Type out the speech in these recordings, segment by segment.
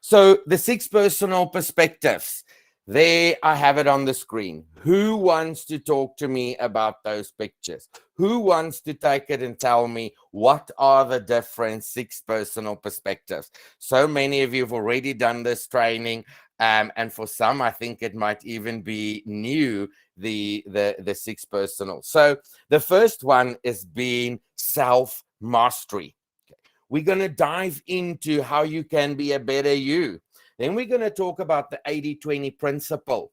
So the 6 personal perspectives, there I have it on the screen. Who wants to talk to me about those pictures? Who wants to take it and tell me what are the different 6 personal perspectives? So many of you have already done this training, and for some, I think it might even be new, the 6 personal. So the first one is being self-mastery. We're going to dive into how you can be a better you. Then we're going to talk about the 80-20 principle.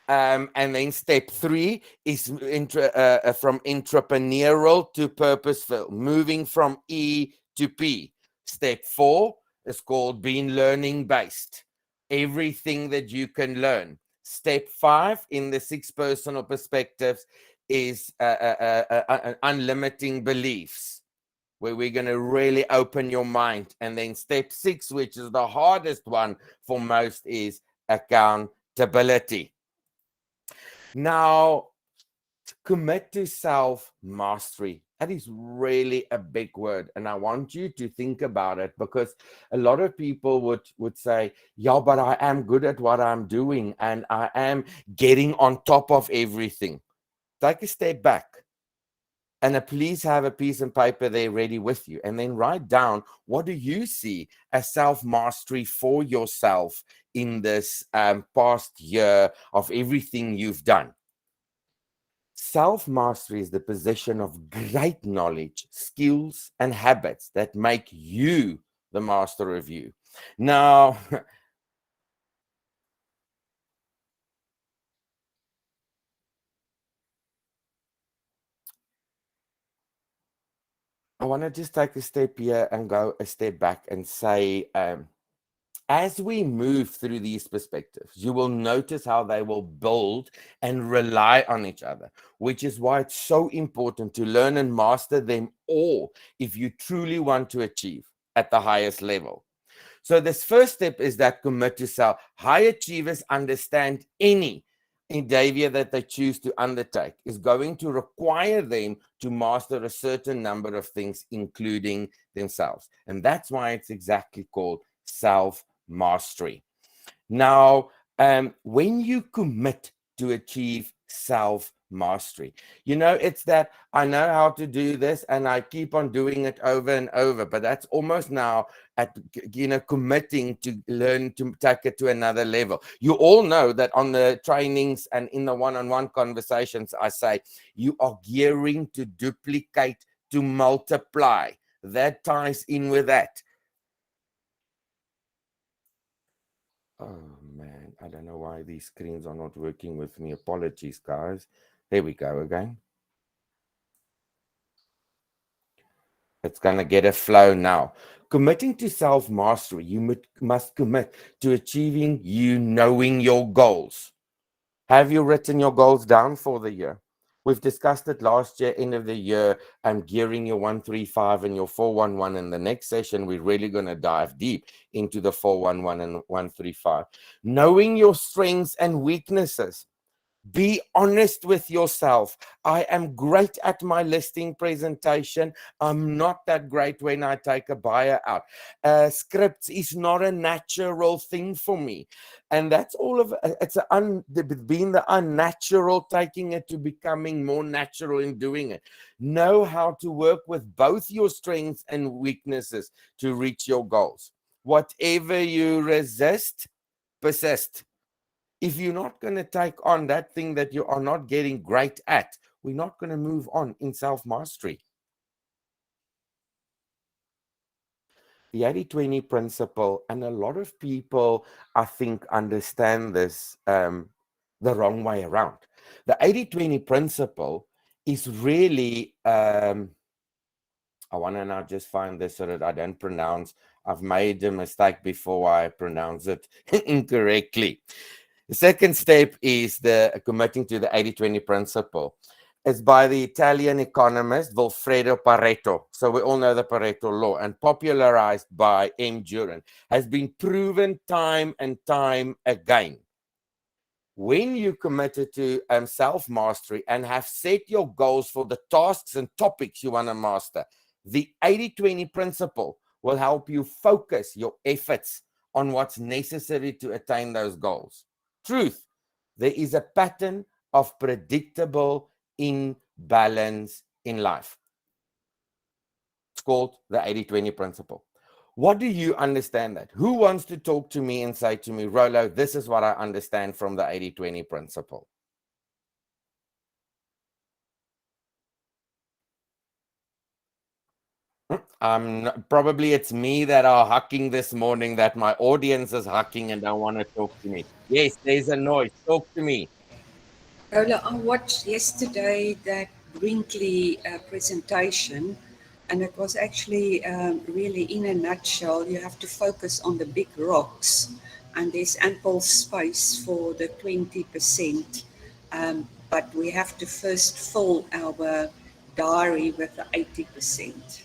And then step 3 is from entrepreneurial to purposeful, moving from E to P. Step 4 is called being learning based. Everything that you can learn. Step 5 in the 6 personal perspectives is unlimiting beliefs, where we're going to really open your mind. And then step 6, which is the hardest one for most, is accountability. Now, commit to self-mastery. That is really a big word. And I want you to think about it, because a lot of people would say, yeah, but I am good at what I'm doing and I am getting on top of everything. Take a step back. And please have a piece and paper there ready with you. And then write down, what do you see as self-mastery for yourself in this past year of everything you've done? Self-mastery is the possession of great knowledge, skills, and habits that make you the master of you. Now, I want to just take a step here and go a step back and say, as we move through these perspectives, you will notice how they will build and rely on each other, which is why it's so important to learn and master them all if you truly want to achieve at the highest level. So this first step is that commit to self. High achievers understand any endeavor that they choose to undertake is going to require them to master a certain number of things, including themselves. And that's why it's exactly called self-mastery. Now, when you commit to achieve self-mastery, it's that I know how to do this and I keep on doing it over and over, but that's almost now at committing to learn to take it to another level. You all know that on the trainings and in the one-on-one conversations, I say you are gearing to duplicate, to multiply. That ties in with that. Oh man, I don't know why these screens are not working with me. Apologies, guys. There we go again. It's going to get a flow now. Committing to self-mastery, you must commit to achieving knowing your goals. Have you written your goals down for the year? We've discussed it last year, end of the year. I'm gearing your 135 and your 411. In the next session, we're really going to dive deep into the 411 and 135. Knowing your strengths and weaknesses. Be honest with yourself. I am great at my listing presentation. I'm not that great when I take a buyer out. Scripts is not a natural thing for me. And that's all of it's being the unnatural, taking it to becoming more natural in doing it. Know how to work with both your strengths and weaknesses to reach your goals. Whatever you resist, persist. If you're not going to take on that thing that you are not getting great at, we're not going to move on in self-mastery. The 80-20 principle, and a lot of people, I think, understand this the wrong way around. The 80-20 principle is really, I want to now just find this so that I don't pronounce, I've made a mistake before I pronounce it incorrectly. The second step is the committing to the 80-20 principle. It's by the Italian economist Vilfredo Pareto. So we all know the Pareto law, and popularized by M. Duran, has been proven time and time again. When you committed to self-mastery and have set your goals for the tasks and topics you want to master, the 80-20 principle will help you focus your efforts on what's necessary to attain those goals. Truth, there is a pattern of predictable imbalance in life. It's called the 80-20 principle. What do you understand that? Who wants to talk to me and say to me, Rolo, this is what I understand from the 80-20 principle? Probably it's me that are hacking this morning, that my audience is hacking and don't want to talk to me. Yes, there's a noise. Talk to me. Rolo, I watched yesterday that Brinkley presentation, and it was actually really, in a nutshell, you have to focus on the big rocks, and there's ample space for the 20%. But we have to first fill our diary with the 80%.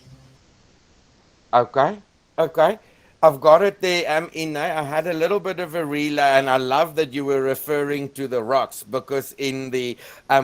Okay. Okay. I've got it there. I had a little bit of a relay, and I love that you were referring to the rocks, because in the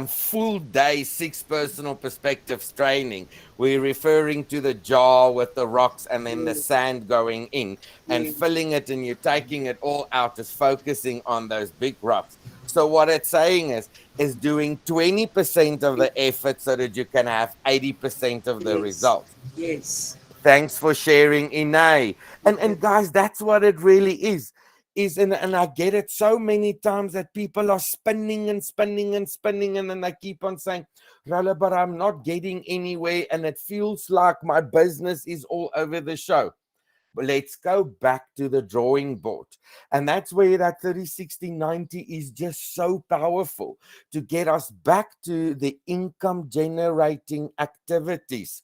full day 6 personal perspectives training, we're referring to the jar with the rocks and then the Yes, sand going in and yes, filling it, and you're taking it all out, is focusing on those big rocks. So what it's saying is doing 20% of the effort so that you can have 80% of the yes, result. yes. Thanks for sharing, Inay. Okay. And guys, that's what it really is. And I get it so many times that people are spinning and spinning and spinning, and then they keep on saying, Rolo, but I'm not getting anywhere, and it feels like my business is all over the show. But let's go back to the drawing board. And that's where that 30-60-90 is just so powerful, to get us back to the income generating activities.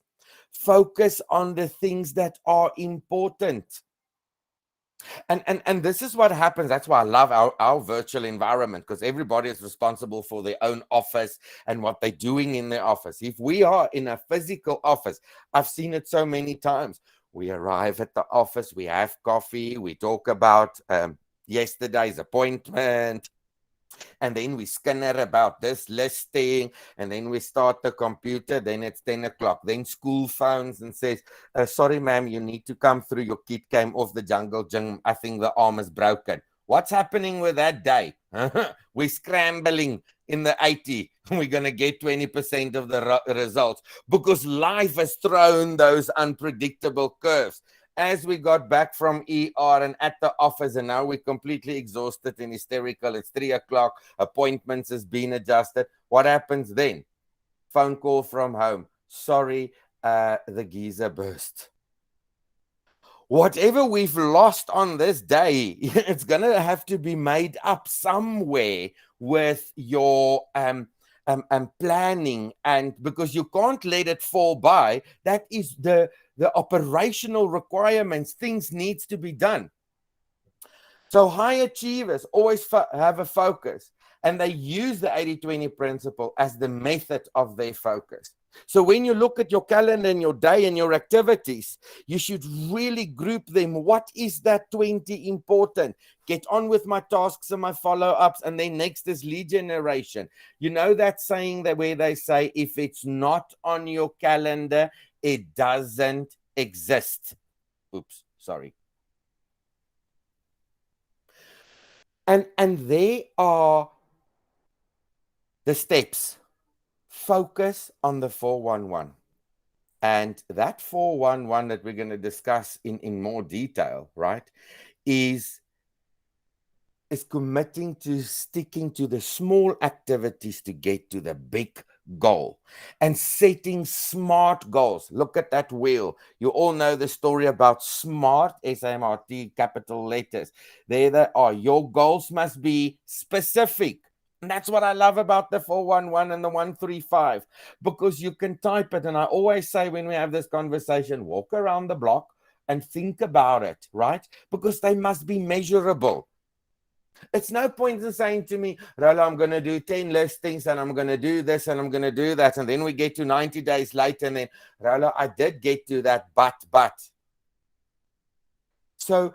Focus on the things that are important. And this is what happens. That's why I love our virtual environment, because everybody is responsible for their own office and what they're doing in their office. If we are in a physical office, I've seen it so many times. We arrive at the office, we have coffee, we talk about yesterday's appointment, and then we scanner about this listing, and then we start the computer, then it's 10 o'clock, then school phones and says, sorry ma'am, you need to come through, your kid came off the jungle gym, I think the arm is broken. What's happening with that day? We're scrambling in the 80. We're going to get 20% of the results, because life has thrown those unpredictable curves. As we got back from ER and at the office, and now we're completely exhausted and hysterical, it's 3 o'clock, appointments has been adjusted. What happens then? Phone call from home. Sorry, the geyser burst. Whatever we've lost on this day, it's going to have to be made up somewhere with your planning, and because you can't let it fall by. That is the operational requirements. Things needs to be done. So high achievers always have a focus, and they use the 80-20 principle as the method of their focus. So when you look at your calendar and your day and your activities, you should really group them. What is that 20 important? Get on with my tasks and my follow-ups, and then next is lead generation. You know that saying that where they say, if it's not on your calendar, it doesn't exist. Oops, sorry. And they are the steps. Focus on the 411. And that 411 that we're going to discuss in more detail, right, is committing to sticking to the small activities to get to the big goal, and setting smart goals. Look at that wheel. You all know the story about SMART, SMRT, capital letters. There they are. Your goals must be specific. And that's what I love about the 411 and the 135, because you can type it. And I always say, when we have this conversation, walk around the block and think about it, right? Because they must be measurable. It's no point in saying to me, Rolo, I'm going to do 10 listings and I'm going to do this and I'm going to do that. And then we get to 90 days later and then, Rolo, I did get to that, but. So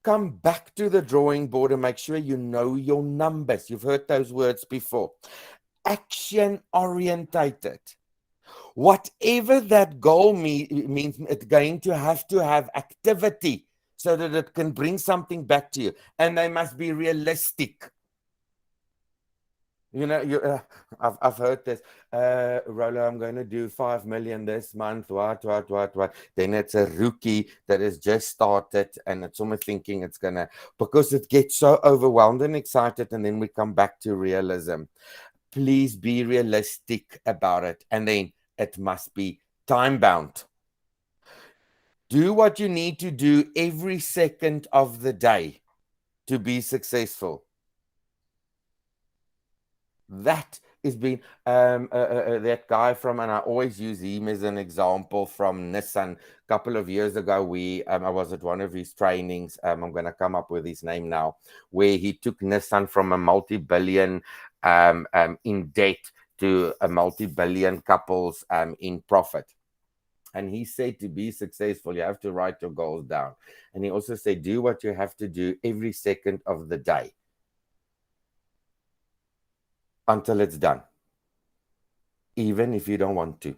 come back to the drawing board and make sure you know your numbers. You've heard those words before. Action orientated. Whatever that goal means, it's going to have activity so that it can bring something back to you. And they must be realistic. You know, I've heard this. Rolo, I'm going to do 5 million this month. What? Then it's a rookie that has just started, and it's almost thinking it's going to, because it gets so overwhelmed and excited. And then we come back to realism. Please be realistic about it. And then it must be time bound. Do what you need to do every second of the day to be successful. That is being that guy from, and I always use him as an example, from Nissan. A couple of years ago, I was at one of his trainings. I'm going to come up with his name now, where he took Nissan from a multi-billion in debt to a multi-billion couples in profit. And he said, to be successful, you have to write your goals down. And he also said, do what you have to do every second of the day until it's done, even if you don't want to.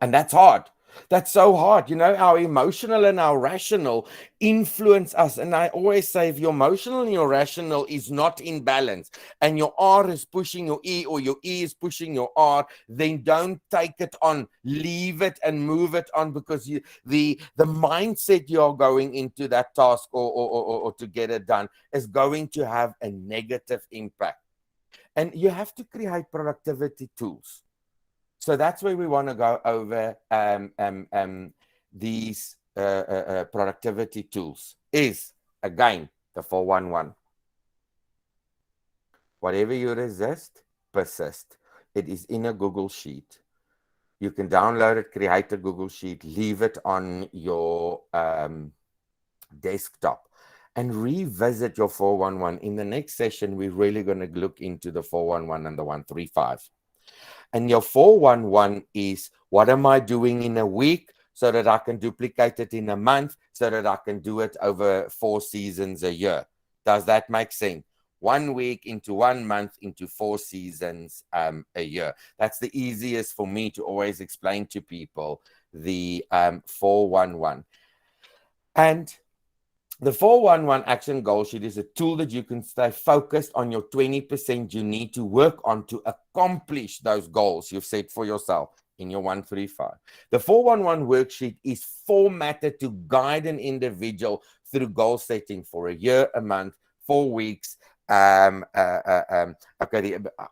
And that's hard. That's so hard. You know, our emotional and our rational influence us. And I always say, if your emotional and your rational is not in balance, and your R is pushing your E, or your E is pushing your R, then don't take it on. Leave it and move it on, because the mindset you're going into that task or to get it done is going to have a negative impact. And you have to create productivity tools. So that's where we want to go over these productivity tools. Is, again, the 411. Whatever you resist, persist. It is in a Google Sheet. You can download it, create a Google Sheet, leave it on your desktop, and revisit your 411. In the next session, we're really going to look into the 411 and the 135. And your 411 is, what am I doing in a week so that I can duplicate it in a month, so that I can do it over 4 seasons a year? Does that make sense? 1 week into 1 month into 4 seasons a year. That's the easiest for me to always explain to people, the 411. And the 411 action goal sheet is a tool that you can stay focused on your 20% you need to work on to accomplish those goals you've set for yourself in your 135. The 411 worksheet is formatted to guide an individual through goal setting for a year, a month, 4 weeks. Okay,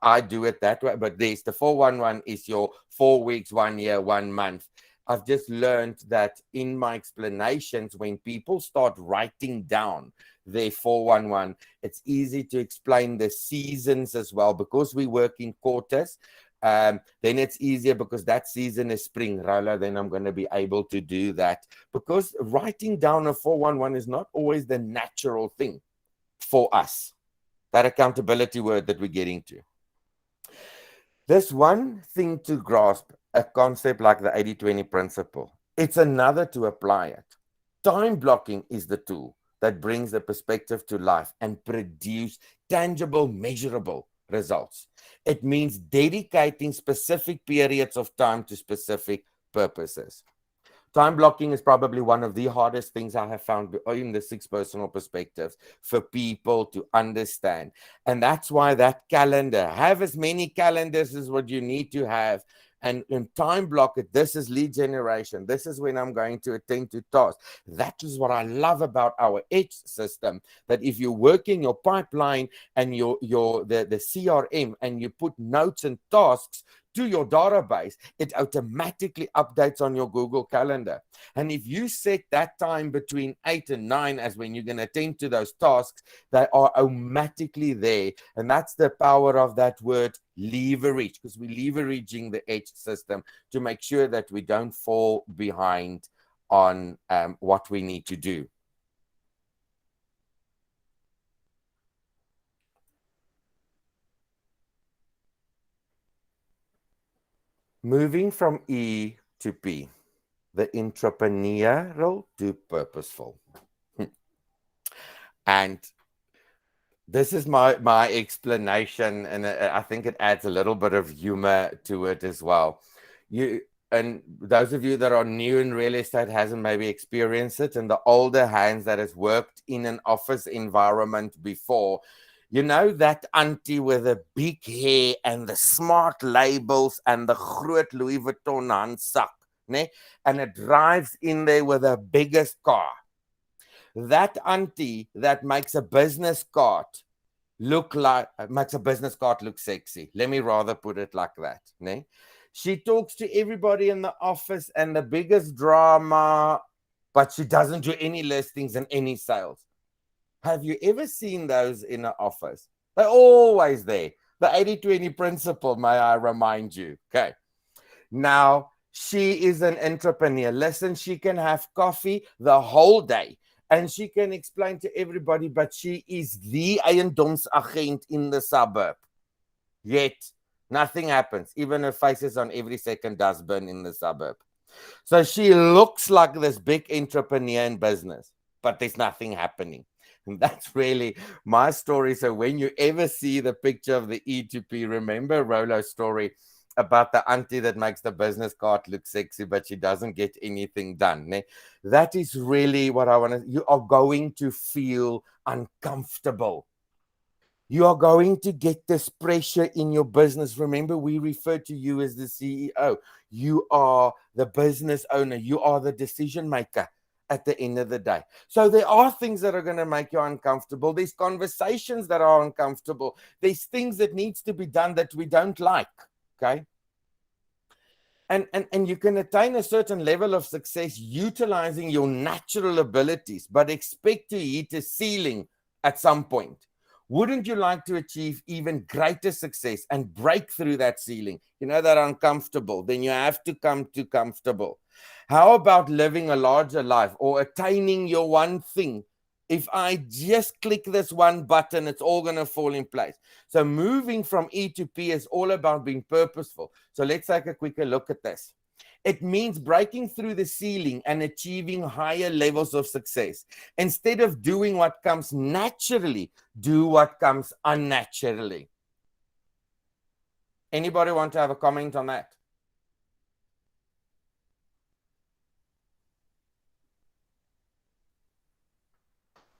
I do it that way, but there's the 411 is your 4 weeks, 1 year, 1 month. I've just learned that in my explanations, when people start writing down their 411, it's easy to explain the seasons as well, because we work in quarters. Then it's easier, because that season is spring, Rolo, then I'm going to be able to do that. Because writing down a 411 is not always the natural thing for us. That accountability word that we're getting to. There's one thing to grasp a concept like the 80-20 principle. It's another to apply it. Time blocking is the tool that brings the perspective to life and produce tangible, measurable results. It means dedicating specific periods of time to specific purposes. Time blocking is probably one of the hardest things I have found in the 6 personal perspectives for people to understand. And that's why that calendar, have as many calendars as what you need to have. And time block it. This is lead generation. This is when I'm going to attend to tasks. That is what I love about our Edge system. That if you work in your pipeline and the CRM, and you put notes and tasks to your database, it automatically updates on your Google Calendar. And if you set that time between 8 and 9 as when you're going to attend to those tasks, they are automatically there. And that's the power of that word leverage, because we're leveraging the Edge system to make sure that we don't fall behind on what we need to do. Moving from E to P, the entrepreneurial to purposeful. And this is my explanation, and I think it adds a little bit of humor to it as well. and those of you that are new in real estate hasn't maybe experienced it, and the older hands that has worked in an office environment before, you know that auntie with the big hair and the smart labels and the groot Louis Vuitton handsak, ne? And it drives in there with the biggest car. That auntie that makes a business card makes a business card look sexy. Let me rather put it like that. Ne? She talks to everybody in the office and the biggest drama, but she doesn't do any listings and any sales. Have you ever seen those in an office? They're always there. The 80-20 principle, may I remind you. Okay. Now, she is an entrepreneur. Listen, she can have coffee the whole day and she can explain to everybody, but she is the eiendomsagent in the suburb. Yet, nothing happens. Even her face is on every second dustbin in the suburb. So she looks like this big entrepreneur in business, but there's nothing happening. And that's really my story. So when you ever see the picture of the E2P, remember Rolo's story about the auntie that makes the business card look sexy, but she doesn't get anything done. Ne? That is really what I want to. You are going to feel uncomfortable. You are going to get this pressure in your business. Remember, we refer to you as the CEO. You are the business owner. You are the decision maker at the end of the day. So there are things that are going to make you uncomfortable. There's conversations that are uncomfortable. There's things that needs to be done that we don't like. Okay. And you can attain a certain level of success utilizing your natural abilities, but expect to hit a ceiling at some point. Wouldn't you like to achieve even greater success and break through that ceiling? You know that uncomfortable, then you have to come to comfortable. How about living a larger life or attaining your one thing? If I just click this one button, it's all going to fall in place. So moving from E to P is all about being purposeful. So let's take a quicker look at this. It means breaking through the ceiling and achieving higher levels of success. Instead of doing what comes naturally, do what comes unnaturally. Anybody want to have a comment on that?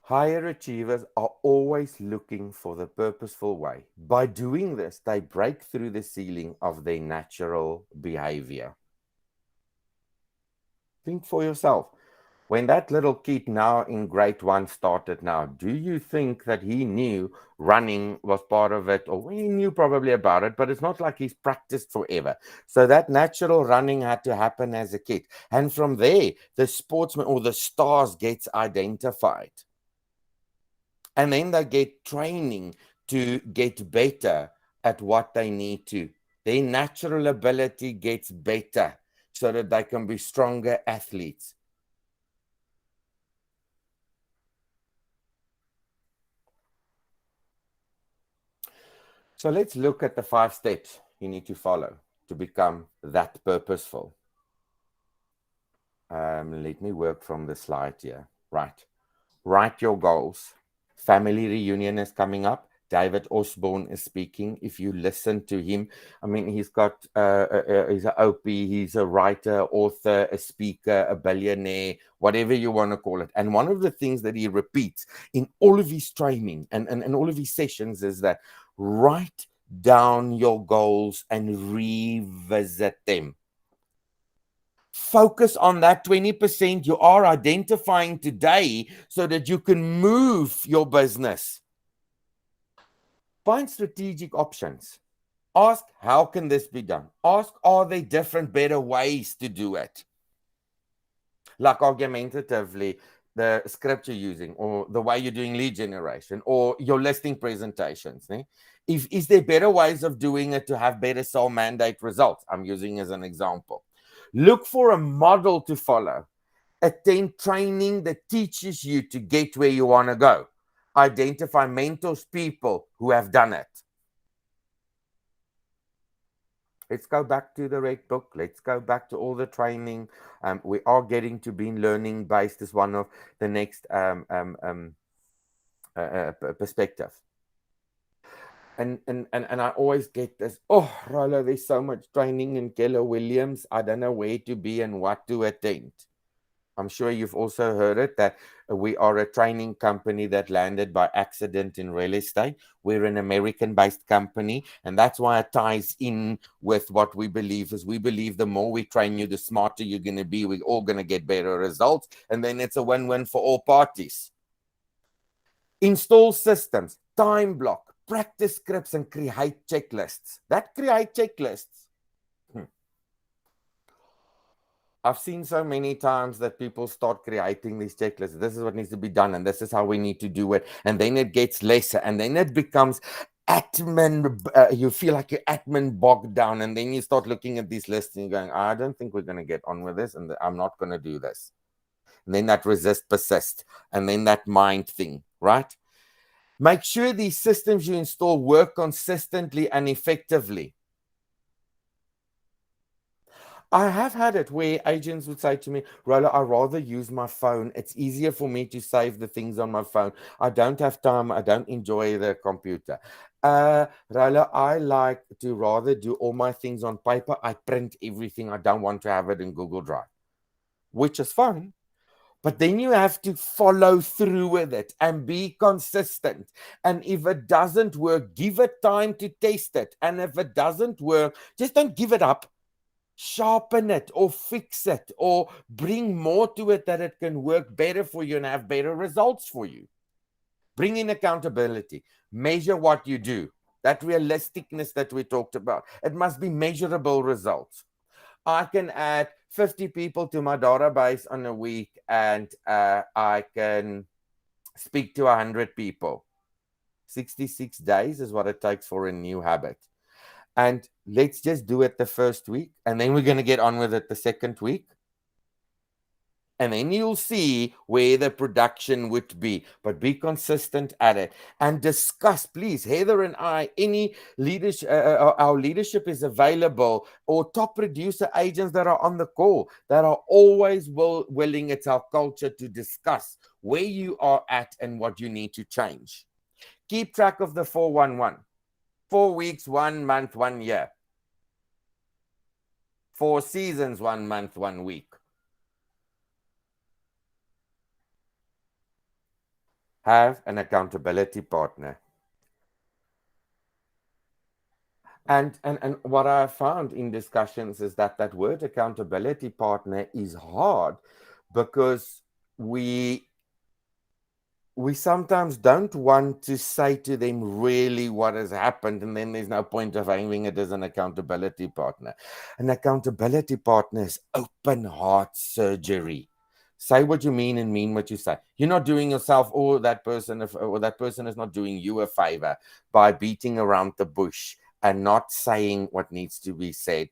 Higher achievers are always looking for the purposeful way. By doing this, they break through the ceiling of their natural behavior. Think for yourself. When that little kid now in grade 1 started now, do you think that he knew running was part of it? Or he knew probably about it, but it's not like he's practiced forever. So that natural running had to happen as a kid. And from there, the sportsman or the stars gets identified. And then they get training to get better at what they need to. Their natural ability gets better so that they can be stronger athletes. So let's look at the 5 steps you need to follow to become that purposeful. Let me work from the slide here. Right. Write your goals. Family reunion is coming up. David Osborne is speaking. If you listen to him, I mean, he's got, he's an OP, he's a writer, author, a speaker, a billionaire, whatever you want to call it. And one of the things that he repeats in all of his training and all of his sessions is that write down your goals and revisit them. Focus on that 20% you are identifying today so that you can move your business. Find strategic options. Ask, how can this be done? Ask, are there different, better ways to do it? Like argumentatively, the script you're using, or the way you're doing lead generation, or your listing presentations. Is there better ways of doing it to have better soul mandate results? I'm using as an example. Look for a model to follow. Attend training that teaches you to get where you want to go. Identify mentors, people who have done it. Let's go back to the red book. Let's go back to all the training. We are getting to being learning based as one of the next perspective. And I always get this, oh, Rolo, there's so much training in Keller Williams. I don't know where to be and what to attend. I'm sure you've also heard it that we are a training company that landed by accident in real estate. We're an American based company, and that's why it ties in with what we believe is we believe the more we train you, the smarter you're going to be. We're all going to get better results, and then it's a win-win for all parties. Install systems, time block, practice scripts, and create checklists. That create checklists. I've seen so many times that people start creating these checklists. This is what needs to be done, and this is how we need to do it. And then it gets lesser, and then it becomes admin. You feel like you're admin bogged down, and then you start looking at these lists and you're going, I don't think we're going to get on with this, and I'm not going to do this. And then that resist, persist, and then that mind thing, right? Make sure these systems you install work consistently and effectively. I have had it where agents would say to me, Rolo, I'd rather use my phone. It's easier for me to save the things on my phone. I don't have time. I don't enjoy the computer. Rolo, I like to rather do all my things on paper. I print everything. I don't want to have it in Google Drive, which is fine. But then you have to follow through with it and be consistent. And if it doesn't work, give it time to test it. And if it doesn't work, just don't give it up. Sharpen it or fix it or bring more to it that it can work better for you and have better results for you. Bring in accountability. Measure what you do. That realisticness that we talked about. It must be measurable results. I can add 50 people to my database on a week and I can speak to 100 people. 66 days is what it takes for a new habit. And let's just do it the first week. And then we're going to get on with it the second week. And then you'll see where the production would be. But be consistent at it and discuss, please. Heather and I, any leadership, our leadership is available, or top producer agents that are on the call that are always willing. It's our culture to discuss where you are at and what you need to change. Keep track of the 411. 4 weeks, 1 month, 1 year. 4 seasons, 1 month, 1 week. Have an accountability partner. And what I found in discussions is that word accountability partner is hard because we sometimes don't want to say to them really what has happened, and then there's no point of having it as an accountability partner. An accountability partner is open heart surgery. Say what you mean and mean what you say. You're not doing yourself or that person is not doing you a favor by beating around the bush and not saying what needs to be said.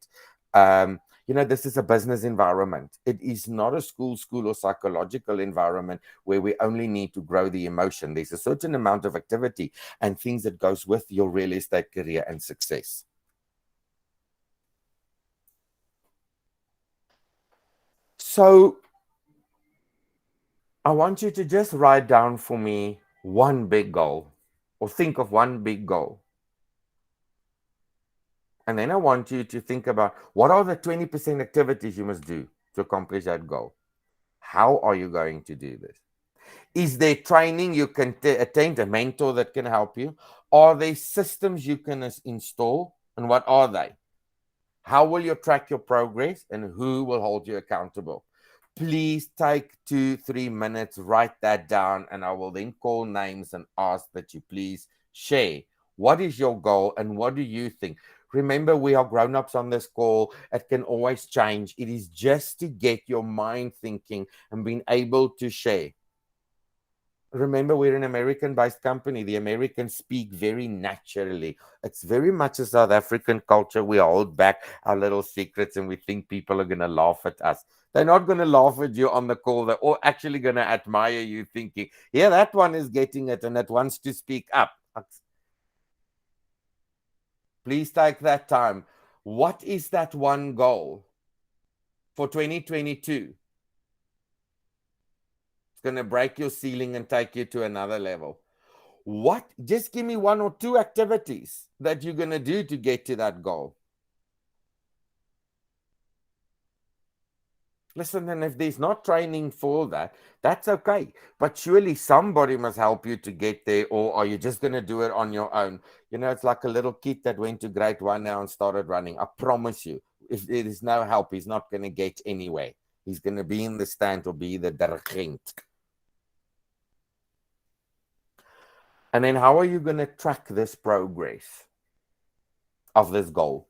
This is a business environment. It is not a school or psychological environment where we only need to grow the emotion. There's a certain amount of activity and things that goes with your real estate career and success. So I want you to just write down for me one big goal, or think of one big goal. And then I want you to think about what are the 20% activities you must do to accomplish that goal. How are you going to do this? Is there training you can attend, a mentor that can help you? Are there systems you can install? And what are they? How will you track your progress? And who will hold you accountable? Please take 2-3 minutes, write that down, and I will then call names and ask that you please share. What is your goal and what do you think? Remember, we are grown-ups on this call. It can always change. It is just to get your mind thinking and being able to share. Remember, we're an American-based company. The Americans speak very naturally. It's very much a South African culture. We hold back our little secrets and we think people are going to laugh at us. They're not going to laugh at you on the call. They're all actually going to admire you, thinking, yeah, that one is getting it and it wants to speak up. Please take that time. What is that one goal for 2022? It's going to break your ceiling and take you to another level. What? Just give me one or two activities that you're going to do to get to that goal. Listen, and if there's not training for that, that's okay. But surely somebody must help you to get there, or are you just going to do it on your own? You know, it's like a little kid that went to grade one now and started running. I promise you, if there is no help, he's not going to get anywhere. He's going to be in the stand or be the dirigent. And then how are you going to track this progress of this goal?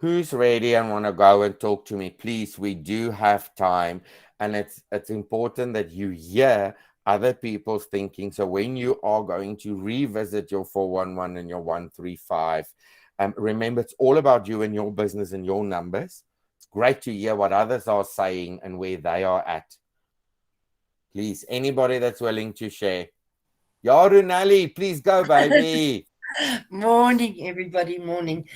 Who's ready and want to go and talk to me? Please, we do have time, and it's important that you hear other people's thinking. So when you are going to revisit your 411 and your 135, remember it's all about you and your business and your numbers. It's great to hear what others are saying and where they are at. Please, anybody that's willing to share. Yarunali, please go, baby. Morning, everybody. Morning.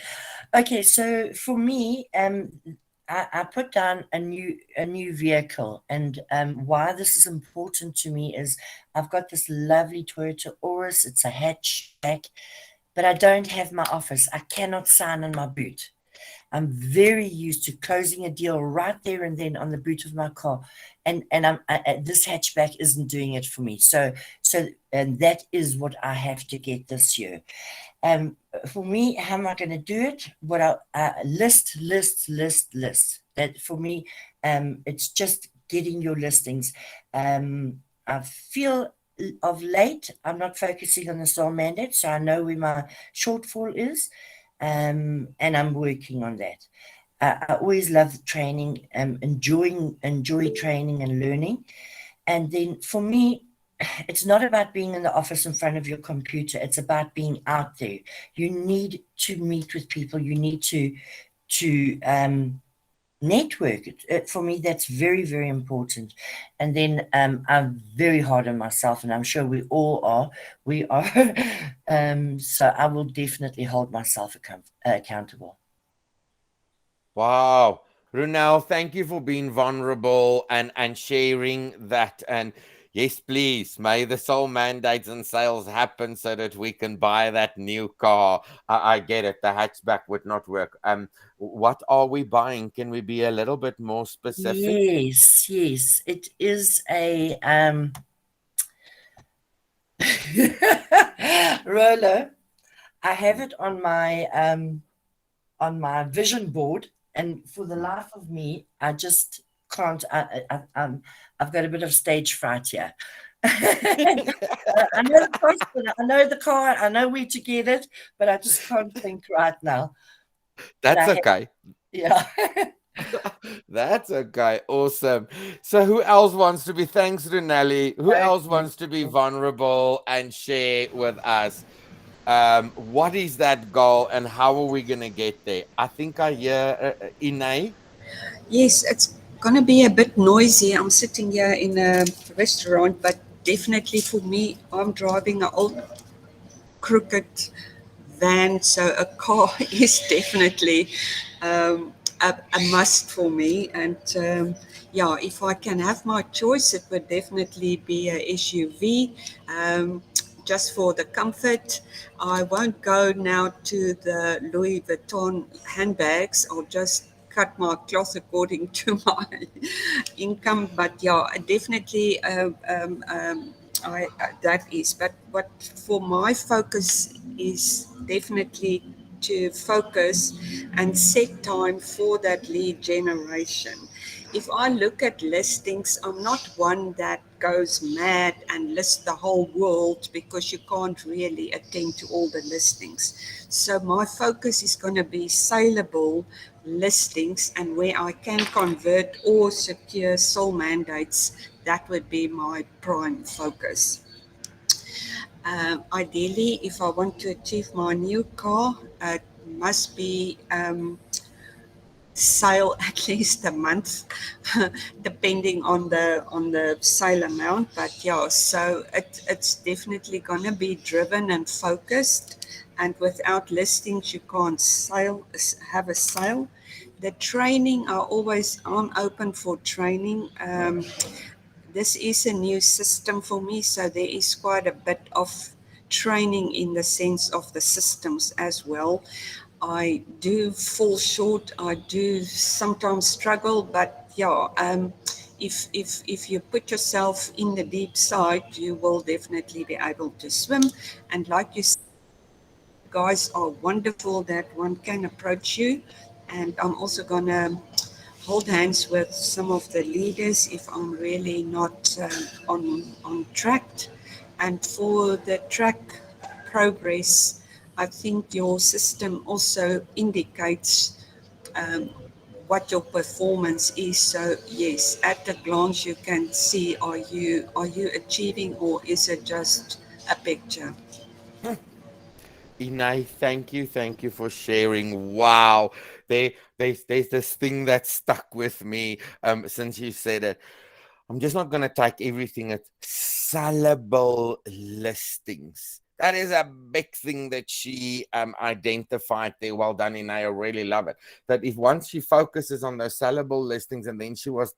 Okay, so for me, I put down a new vehicle, and why this is important to me is I've got this lovely Toyota Auris. It's a hatchback, but I don't have my office. I cannot sign in my boot. I'm very used to closing a deal right there and then on the boot of my car, and this hatchback isn't doing it for me. And that is what I have to get this year. Um, for me, how am I going to do it? What list. That for me, it's just getting your listings. I feel of late I'm not focusing on the soul mandate, so I know where my shortfall is, and I'm working on that. I always love training, enjoy training and learning, and then for me, it's not about being in the office in front of your computer. It's about being out there. You need to meet with people. You need to network. For me, that's very, very important. And then I'm very hard on myself, and I'm sure we all are. We are. So I will definitely hold myself accountable. Wow. Runel, thank you for being vulnerable and sharing that. And yes, please, may the soul mandates and sales happen so that we can buy that new car. I get it. The hatchback would not work. What are we buying? Can we be a little bit more specific? Yes, yes. It is a Rolo. I have it on my vision board, and for the life of me, I just can't. I've got a bit of stage fright here. I know the cost, I know the car, I know where to get it, but I just can't think right now. But I That's have, okay. yeah. That's okay. Awesome. So, who else wants to be? Thanks, Runelli. Who else Okay. wants to be vulnerable and share with us? What is that goal and how are we going to get there? I think I hear Inay. Yes, it's going to be a bit noisy. I'm sitting here in a restaurant, but definitely for me, I'm driving an old crooked van, so a car is definitely a must for me. And yeah, if I can have my choice, it would definitely be a SUV. Just for the comfort, I won't go now to the Louis Vuitton handbags. I'll just cut my cloth according to my income. But yeah, definitely that is. But what for my focus is definitely to focus and set time for that lead generation. If I look at listings, I'm not one that goes mad and lists the whole world because you can't really attend to all the listings. So my focus is going to be saleable listings, and where I can convert or secure sole mandates, that would be my prime focus. Ideally, if I want to achieve my new car, it must be sale at least a month, depending on the sale amount. But yeah, so it's definitely gonna be driven and focused. And without listings, you can't have a sale. The training are always on open for training. This is a new system for me, so there is quite a bit of training in the sense of the systems as well. I do fall short. I do sometimes struggle, but yeah, if you put yourself in the deep side, you will definitely be able to swim. And like you said, guys are wonderful that one can approach you. And I'm also gonna hold hands with some of the leaders if I'm really not on track. And for the track progress, I think your system also indicates um, what your performance is. So yes, at a glance you can see, are you achieving, or is it just a picture? Inai, thank you for sharing. Wow, there's this thing that stuck with me since you said it. I'm just not gonna take everything at sellable listings. That is a big thing that she identified there. Well done, Inai. I really love it. That if once she focuses on those sellable listings, and then she was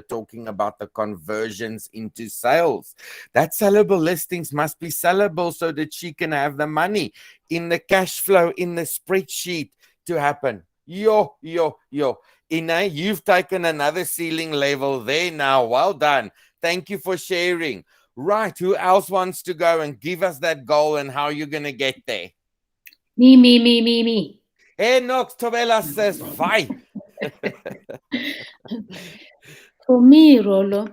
talking about the conversions into sales, that sellable listings must be sellable so that she can have the money in the cash flow in the spreadsheet to happen. Yo. Inai, you've taken another ceiling level there now. Well done. Thank you for sharing. Right, who else wants to go and give us that goal and how you're going to get there? Me. Hey, Nox Tobela says, vai. For me, Rolo,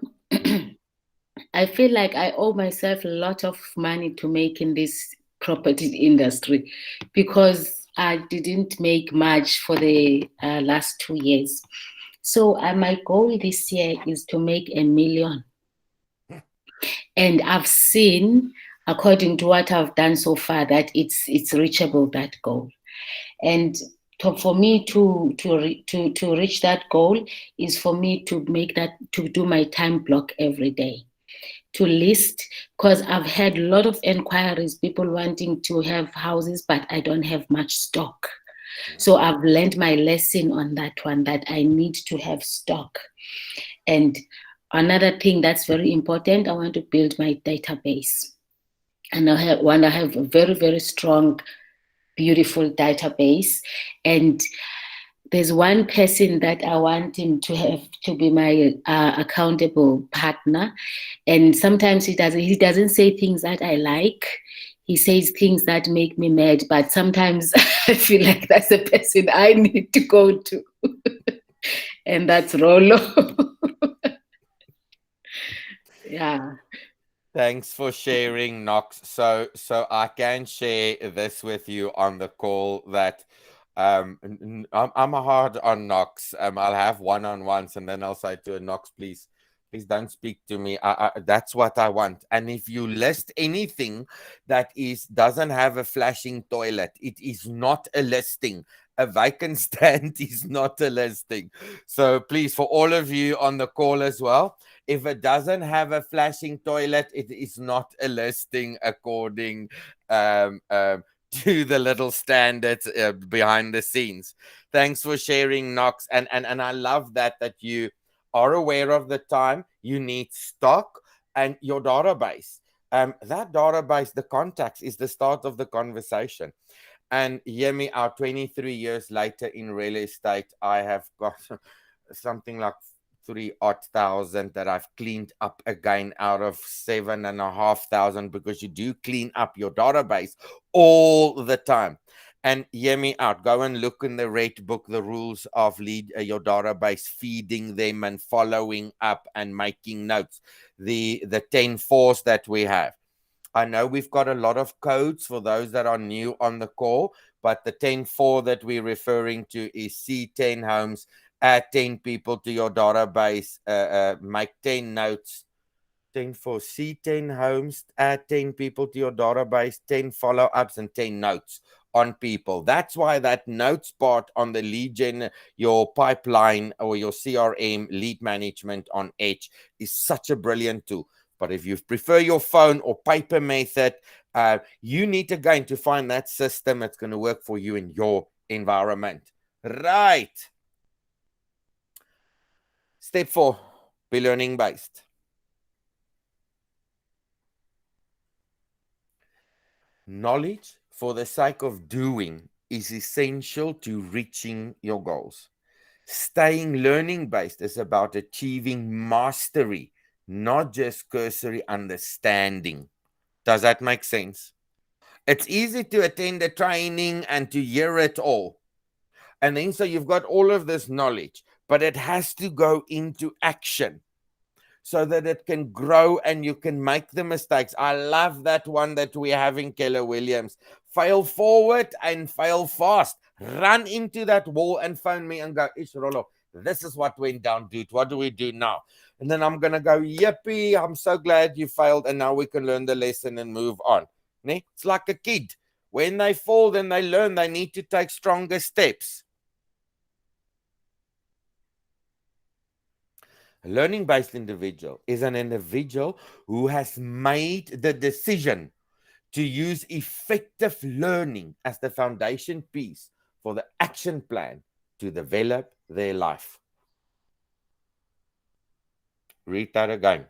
I feel like I owe myself a lot of money to make in this property industry because I didn't make much for the last 2 years. So my goal this year is to make 1 million. And I've seen, according to what I've done so far, that it's reachable, that goal. And for me to reach that goal is for me to do my time block every day, to list, because I've had a lot of inquiries, people wanting to have houses, but I don't have much stock. So I've learned my lesson on that one, that I need to have stock. And another thing that's very important, I want to build my database. And I want to have a very, very strong, beautiful database. And there's one person that I want him to have to be my accountable partner. And sometimes he doesn't say things that I like. He says things that make me mad, but sometimes I feel like that's the person I need to go to. And that's Rolo. Yeah. Thanks for sharing, Knox. So I can share this with you on the call that I'm a hard on Knox. I'll have one-on-ones and then I'll say to a Knox, please don't speak to me. That's what I want. And if you list anything that doesn't have a flashing toilet, it is not a listing. A vacant stand is not a listing. So please, for all of you on the call as well, if it doesn't have a flashing toilet, it is not a listing according to the little standards behind the scenes. Thanks for sharing, Knox. And I love that you are aware of the time you need stock and your database. That database, the contacts, is the start of the conversation. And hear me out, 23 years later in real estate, I have got something like 3,000 that I've cleaned up again out of 7,500, because you do clean up your database all the time. And hear me out, go and look in the red book, the rules of your database, feeding them and following up and making notes, the 10 fours that we have. I know we've got a lot of codes for those that are new on the call, but the 10-4 that we're referring to is see 10 homes, add 10 people to your database, make 10 notes. 10-4, see 10 homes, add 10 people to your database, 10 follow-ups, and 10 notes on people. That's why that notes part on the lead gen, your pipeline or your CRM lead management on Edge is such a brilliant tool. But if you prefer your phone or paper method, you need again to find that system that's going to work for you in your environment. Right. Step 4, be learning based. Knowledge for the sake of doing is essential to reaching your goals. Staying learning based is about achieving mastery, not just cursory understanding. Does that make sense? It's easy to attend a training and to hear it all. And then so you've got all of this knowledge, but it has to go into action so that it can grow and you can make the mistakes. I love that one that we have in Keller Williams. Fail forward and fail fast. Run into that wall and phone me and go, Rolo, this is what went down, dude. What do we do now? And then I'm going to go, yippee, I'm so glad you failed. And now we can learn the lesson and move on. It's like a kid. When they fall, then they learn they need to take stronger steps. A learning-based individual is an individual who has made the decision to use effective learning as the foundation piece for the action plan to develop their life. Read that again.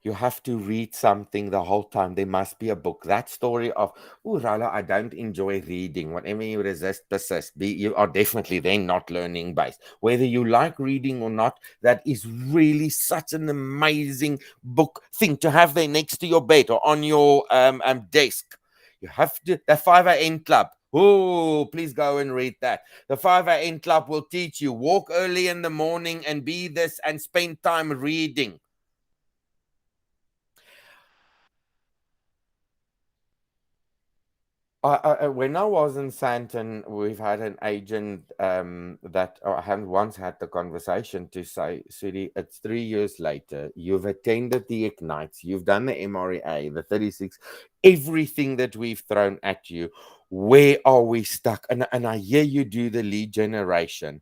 You have to read something the whole time. There must be a book. That story of, oh, Rolo, I don't enjoy reading. Whatever you resist, persist. You are definitely then not learning based. Whether you like reading or not, that is really such an amazing book thing to have there next to your bed or on your desk. You have to, the 5 a.m. Club. Oh, please go and read that. The 5 a.m. Club will teach you walk early in the morning and be this and spend time reading. When I was in Santon, we've had an agent that I have once had the conversation to say, Sudi, it's 3 years later. You've attended the Ignites. You've done the MREA, the 36, everything that we've thrown at you. Where are we stuck? And I hear you do the lead generation.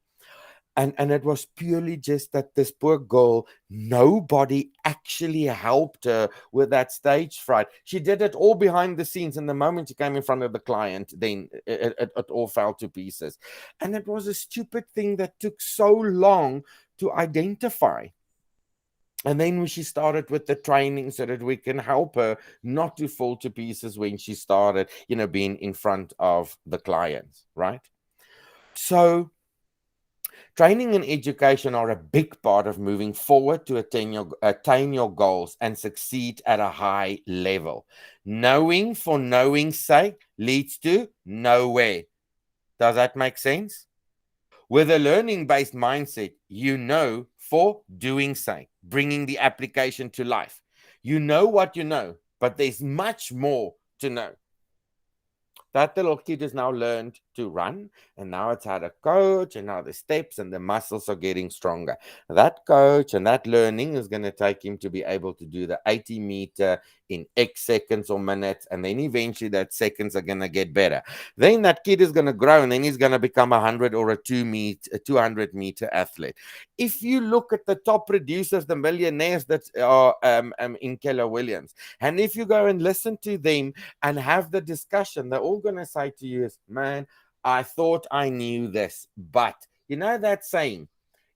And it was purely just that this poor girl, nobody actually helped her with that stage fright. She did it all behind the scenes. And the moment she came in front of the client, then it all fell to pieces. And it was a stupid thing that took so long to identify. And then she started with the training so that we can help her not to fall to pieces when she started, being in front of the clients, right? So training and education are a big part of moving forward to attain your goals and succeed at a high level. Knowing for knowing's sake leads to nowhere. Does that make sense? With a learning-based mindset, you know for doing sake, bringing the application to life. You know what you know, but there's much more to know. That little kid has now learned to run, and now it's had a coach, and now the steps and the muscles are getting stronger. That coach and that learning is going to take him to be able to do the 80 meter in X seconds or minutes, and then eventually that seconds are going to get better. Then that kid is going to grow, and then he's going to become a 100 or a 200 meter athlete. If you look at the top producers, the millionaires that are in Keller Williams, and if you go and listen to them and have the discussion, they're all going to say to you is, man, I thought I knew this, but you know that saying,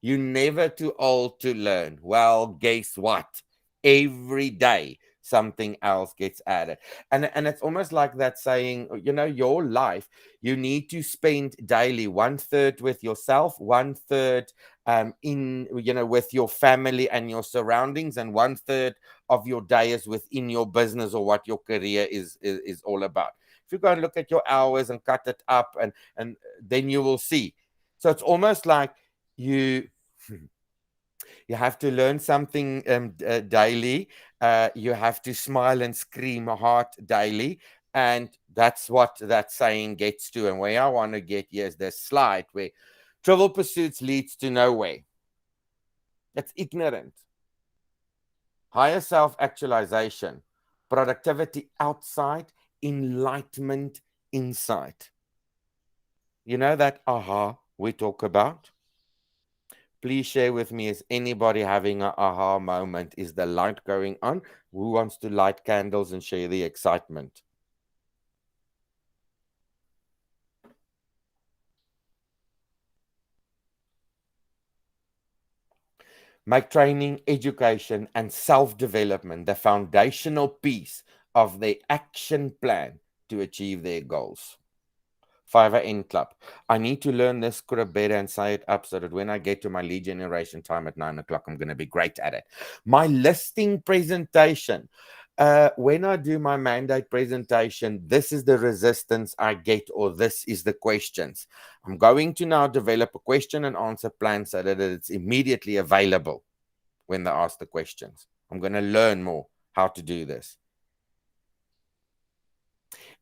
you're never too old to learn. Well, guess what? Every day something else gets added. And it's almost like that saying, your life, you need to spend daily 1/3 with yourself, 1/3 with your family and your surroundings, and 1/3 of your day is within your business or what your career is all about. If you go and look at your hours and cut it up, and then you will see. So it's almost like you have to learn something daily. You have to smile and scream hard daily. And that's what that saying gets to. And where I want to get here is this slide where trivial pursuits leads to nowhere. That's ignorant. Higher self-actualization, productivity outside, enlightenment insight. You know that aha we talk about? Please share with me, is anybody having an aha moment? Is the light going on? Who wants to light candles and share the excitement? Make training, education, and self-development the foundational piece of their action plan to achieve their goals. 5 Club. I need to learn this script better and say it up so that when I get to my lead generation time at 9 o'clock, I'm going to be great at it. My listing presentation. When I do my mandate presentation, this is the resistance I get, or this is the questions. I'm going to now develop a question and answer plan so that it's immediately available when they ask the questions. I'm going to learn more how to do this.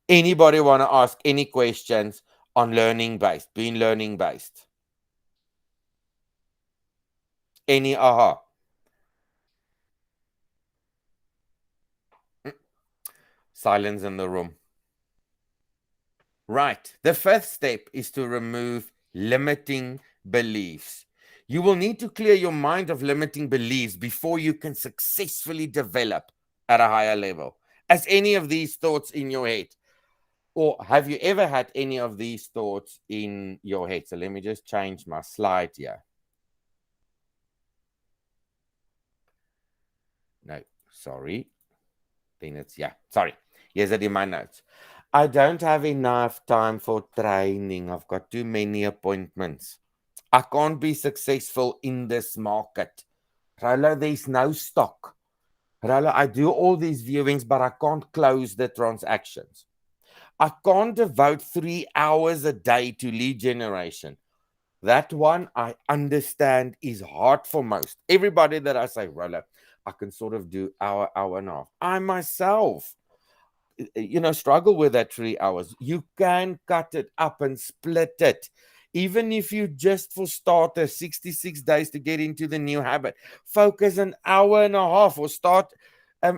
Anybody want to ask any questions on learning based, being learning based? Any aha? Silence in the room. Right. The fifth step is to remove limiting beliefs. You will need to clear your mind of limiting beliefs before you can successfully develop at a higher level. As any of these thoughts in your head? Or have you ever had any of these thoughts in your head? So let me just change my slide here. No, sorry. Then it's, yeah, sorry. Here's it in my notes. I don't have enough time for training. I've got too many appointments. I can't be successful in this market. Rolo, there's no stock. Rolo, I do all these viewings, but I can't close the transactions. I can't devote 3 hours a day to lead generation. That one I understand is hard for most. Everybody that I say, Rolo, I can sort of do hour and a half. I myself, struggle with that 3 hours. You can cut it up and split it. Even if you just for starters, 66 days to get into the new habit, focus an hour and a half, or start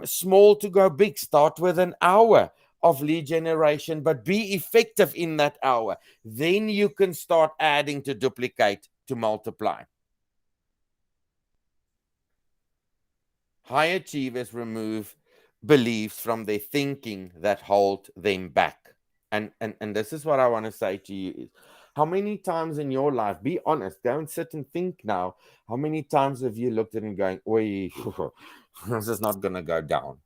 small to go big. Start with an hour of lead generation, but be effective in that hour. Then you can start adding to duplicate to multiply. High achievers remove beliefs from their thinking that hold them back. And this is what I want to say to you is, how many times in your life, be honest, go and sit and think now, how many times have you looked at it and going, oi, this is not going to go down?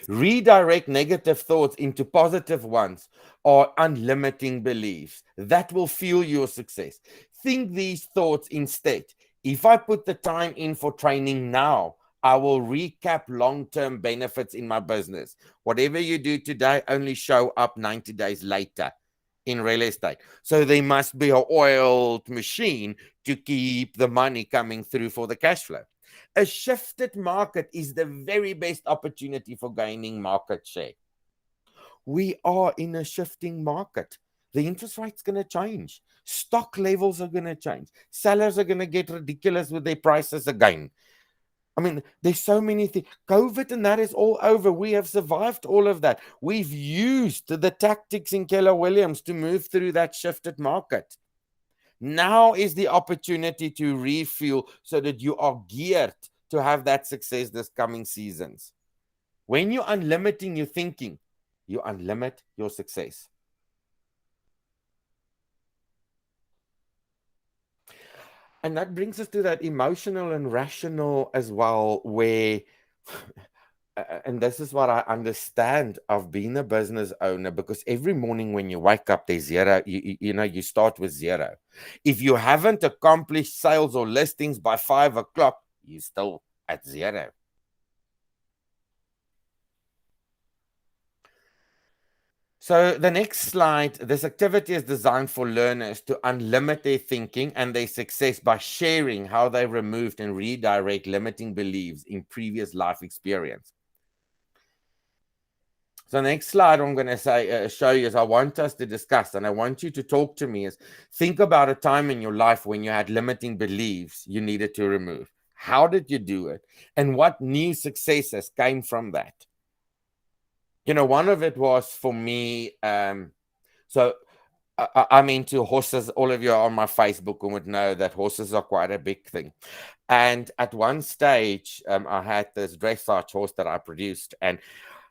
Redirect negative thoughts into positive ones or unlimiting beliefs that will fuel your success. Think these thoughts instead. If I put the time in for training now, I will recap long-term benefits in my business. Whatever you do today only show up 90 days later in real estate. So there must be an oiled machine to keep the money coming through for the cash flow. A shifted market is the very best opportunity for gaining market share. We are in a shifting market. The interest rate's going to change. Stock levels are going to change. Sellers are going to get ridiculous with their prices again. I mean, there's so many things. COVID and that is all over. We have survived all of that. We've used the tactics in Keller Williams to move through that shifted market. Now is the opportunity to refuel so that you are geared to have that success this coming seasons. When you're unlimiting your thinking, you unlimit your success. And that brings us to that emotional and rational as well, where, and this is what I understand of being a business owner, because every morning when you wake up, there's zero, you start with zero. If you haven't accomplished sales or listings by 5 o'clock, you're still at zero. So the next slide, this activity is designed for learners to unlimit their thinking and their success by sharing how they removed and redirect limiting beliefs in previous life experience. So the next slide I'm going to show you is I want us to discuss, and I want you to talk to me, is think about a time in your life when you had limiting beliefs you needed to remove. How did you do it? And what new successes came from that? One of it was for me. So I'm into horses. All of you are on my Facebook and would know that horses are quite a big thing. And at one stage, I had this dressage horse that I produced, and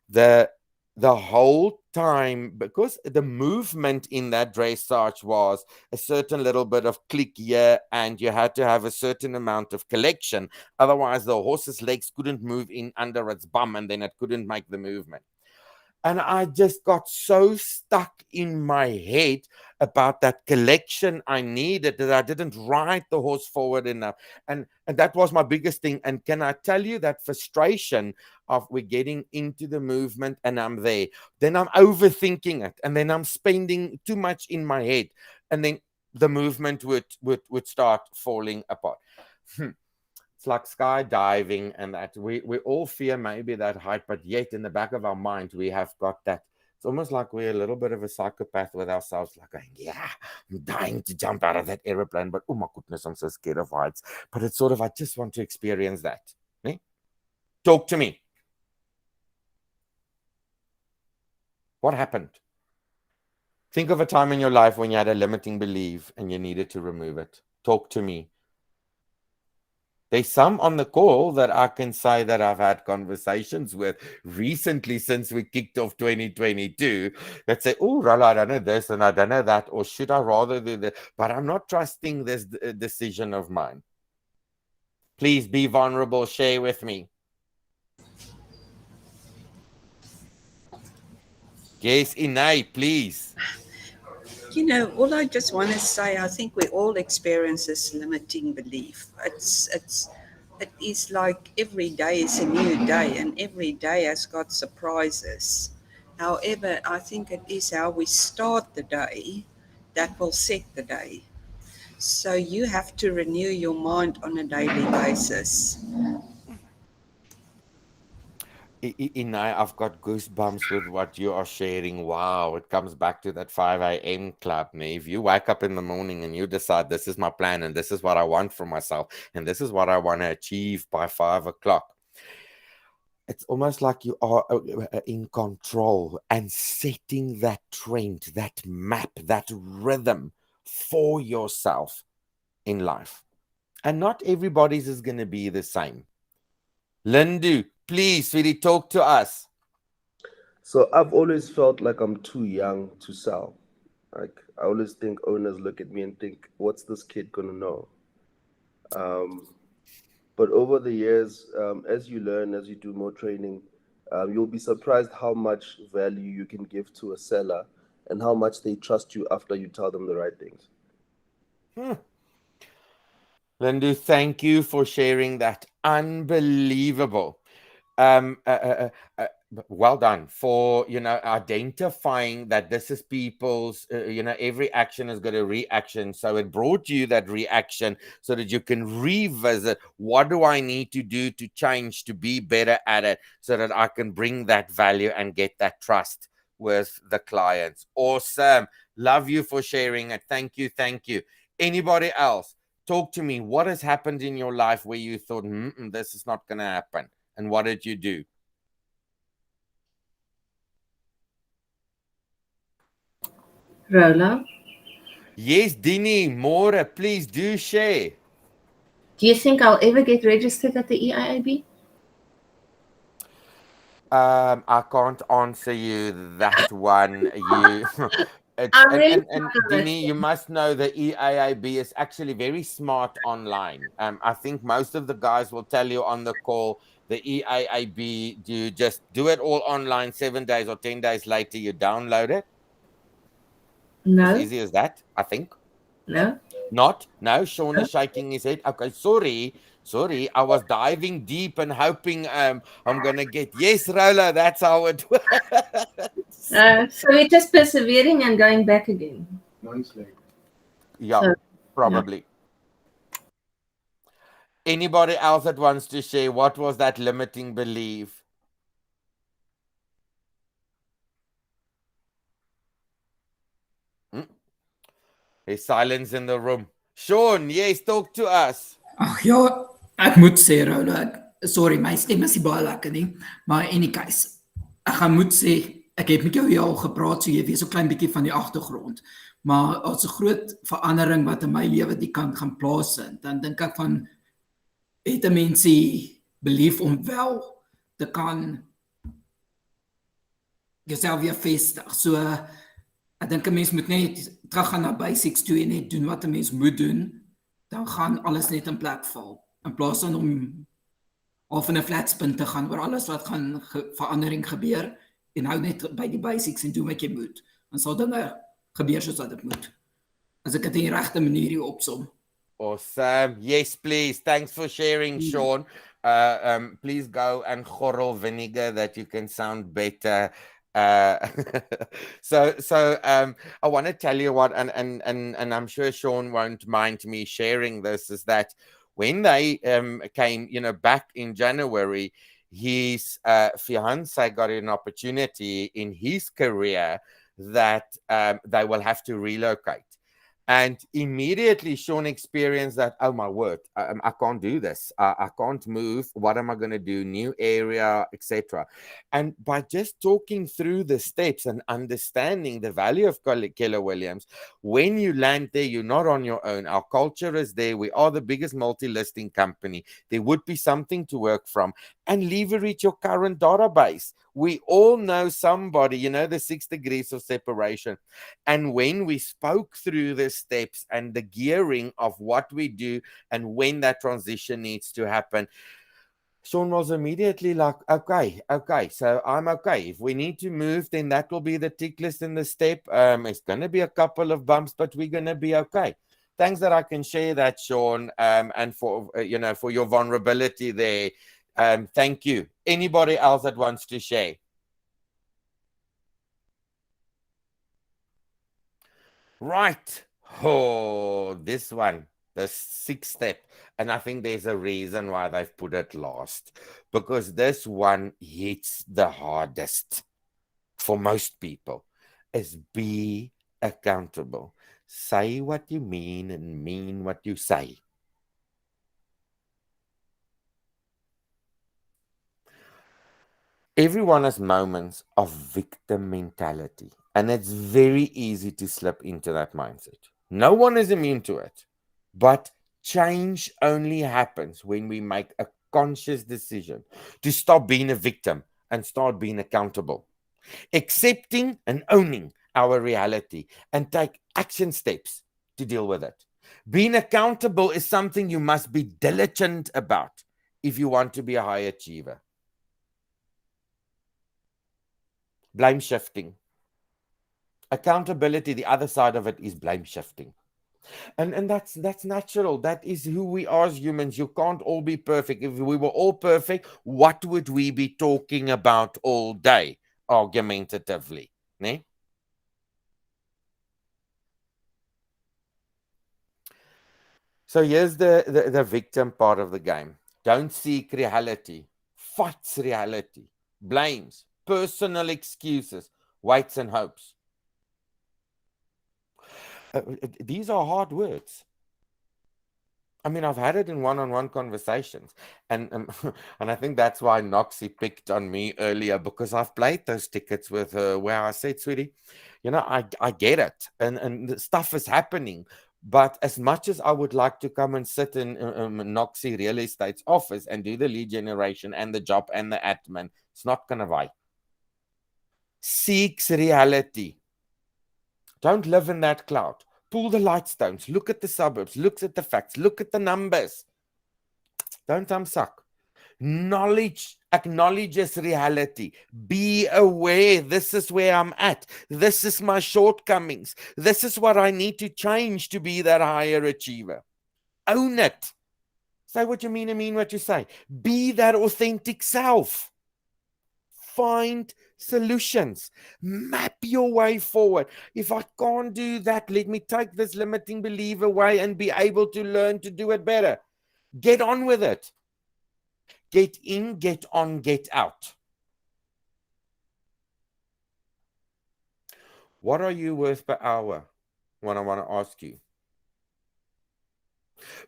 the the whole time, because the movement in that dressage was a certain little bit of click here, and you had to have a certain amount of collection, otherwise the horse's legs couldn't move in under its bum, and then it couldn't make the movement. And I just got so stuck in my head about that collection I needed that I didn't ride the horse forward enough. And that was my biggest thing. And can I tell you that frustration of we're getting into the movement and I'm there, then I'm overthinking it, and then I'm spending too much in my head, and then the movement would start falling apart. It's like skydiving, and that we all fear maybe that height, but yet in the back of our mind we have got that. It's almost like we're a little bit of a psychopath with ourselves, like going, yeah, I'm dying to jump out of that aeroplane, but oh my goodness, I'm so scared of heights. But it's sort of, I just want to experience that. Eh? Talk to me. What happened? Think of a time in your life when you had a limiting belief and you needed to remove it. Talk to me. There's some on the call that I can say that I've had conversations with recently since we kicked off 2022 that say, oh, Rolo, I don't know this and I don't know that, or should I rather do this? But I'm not trusting this decision of mine. Please be vulnerable. Share with me. Yes, Inai, please. All I just want to say, I think we all experience this limiting belief. It is like every day is a new day, and every day has got surprises. However, I think it is how we start the day that will set the day. So you have to renew your mind on a daily basis. Inai, I've got goosebumps with what you are sharing. Wow, it comes back to that 5 a.m. club. If you wake up in the morning and you decide this is my plan and this is what I want for myself and this is what I want to achieve by 5 o'clock, it's almost like you are in control and setting that trend, that map, that rhythm for yourself in life. And not everybody's is going to be the same. Lindu, please, sweetie, talk to us. So I've always felt like I'm too young to sell. Like I always think owners look at me and think, "What's this kid gonna know?" But over the years, as you learn, as you do more training, you'll be surprised how much value you can give to a seller and how much they trust you after you tell them the right things. Lindu, thank you for sharing that. Unbelievable. Um, uh, uh, uh, well done for identifying that this is people's. Every action has got a reaction, so it brought you that reaction so that you can revisit what do I need to do to change to be better at it, so that I can bring that value and get that trust with the clients. Awesome. Love you for sharing it. Thank you. Anybody else? Talk to me. What has happened in your life where you thought, this is not going to happen? And what did you do? Rolo, Yes, Dini, more, please do share. do you think I'll ever get registered at the EIAB? I can't answer you that one. I'm really And not Dini, you listening. must know the EIAB is actually very smart online. I think most of the guys will tell you on the call, the EIAB, you just do it all online, 7 days or 10 days later, you download it. As No, easy as that, I think. no. Not? No, Sean is shaking his head. Okay, sorry. I was diving deep and hoping I'm gonna get. Yes, Rolo, that's how it works. So we're just persevering and going back again. Yeah, So, probably. Anybody else that wants to share what was that limiting belief? There's silence in the room. Sean, yes, talk to us. Ag ja, ek moet sê Rolo, sorry, my stem is nie baie lekker nie, maar in any case. Ek gaan moet sê, ek het met jou hier al gepraat, so jy weet so klein bietjie van die agtergrond. Maar as 'n groot verandering wat in my lewe die kant gaan plaasvind, dan dink ek van het 'n mens die belief om wel te kan jouself weer vestig. So ek dink 'n mens moet net teruggaan na basics toe en net doen wat 'n mens moet doen, dan gaan alles net in plek val. In plaas van om of in 'n flatspunt te gaan oor alles wat gaan verandering gebeur en hou net by die basics en doen wat jy moet. Dan sal dinge gebeur soos wat dit moet. As ek dit in die regte manier hier opsom. Awesome. Yes, please. Thanks for sharing, Sean. Please go and chorrel vinegar that you can sound better. I want to tell you what, and I'm sure Sean won't mind me sharing this, is that when they came, back in January, his fiance got an opportunity in his career that they will have to relocate. And immediately Sean experienced that, oh my word, I can't do this. I can't move. What am I going to do? New area, etc. And by just talking through the steps and understanding the value of Keller Williams, when you land there, you're not on your own. Our culture is there. We are the biggest multi-listing company. There would be something to work from. And leverage your current database. We all know somebody, the 6 degrees of separation. And when we spoke through the steps and the gearing of what we do and when that transition needs to happen, Sean was immediately like, okay, so I'm okay. If we need to move, then that will be the tick list in the step. It's going to be a couple of bumps, but we're going to be okay. Thanks that I can share that, Sean, and for for your vulnerability there. Thank you. Anybody else that wants to share? Right. Oh, this one, the 6th step. And I think there's a reason why they've put it last. Because this one hits the hardest for most people, is be accountable. Say what you mean and mean what you say. Everyone has moments of victim mentality, and it's very easy to slip into that mindset. No one is immune to it, but change only happens when we make a conscious decision to stop being a victim and start being accountable, accepting and owning our reality and take action steps to deal with it. Being accountable is something you must be diligent about if you want to be a high achiever. Blame shifting. Accountability, the other side of it is blame shifting. And that's natural. That is who we are as humans. You can't all be perfect. If we were all perfect, what would we be talking about all day, argumentatively? Ne? So here's the victim part of the game. Don't seek reality. Fights reality. Blames. Personal excuses. Waits and hopes. These are hard words. I mean, I've had it in one-on-one conversations, and and I think that's why Noxie picked on me earlier, because I've played those tickets with her where I said, sweetie, I get it, and the stuff is happening, but as much as I would like to come and sit in Noxie Real Estate's office and do the lead generation and the job and the admin, it's not gonna buy. Seeks reality. Don't live in that cloud. Pull the light stones. Look at the suburbs. Look at the facts. Look at the numbers. Don't suck. Knowledge acknowledges reality. Be aware. This is where I'm at. This is my shortcomings. This is what I need to change to be that higher achiever. Own it. Say what you mean and mean what you say. Be that authentic self. Find solutions. Map your way forward. If I can't do that, let me take this limiting belief away and be able to learn to do it better. Get on with it. Get in, get on, get out. What are you worth per hour? What I want to ask you.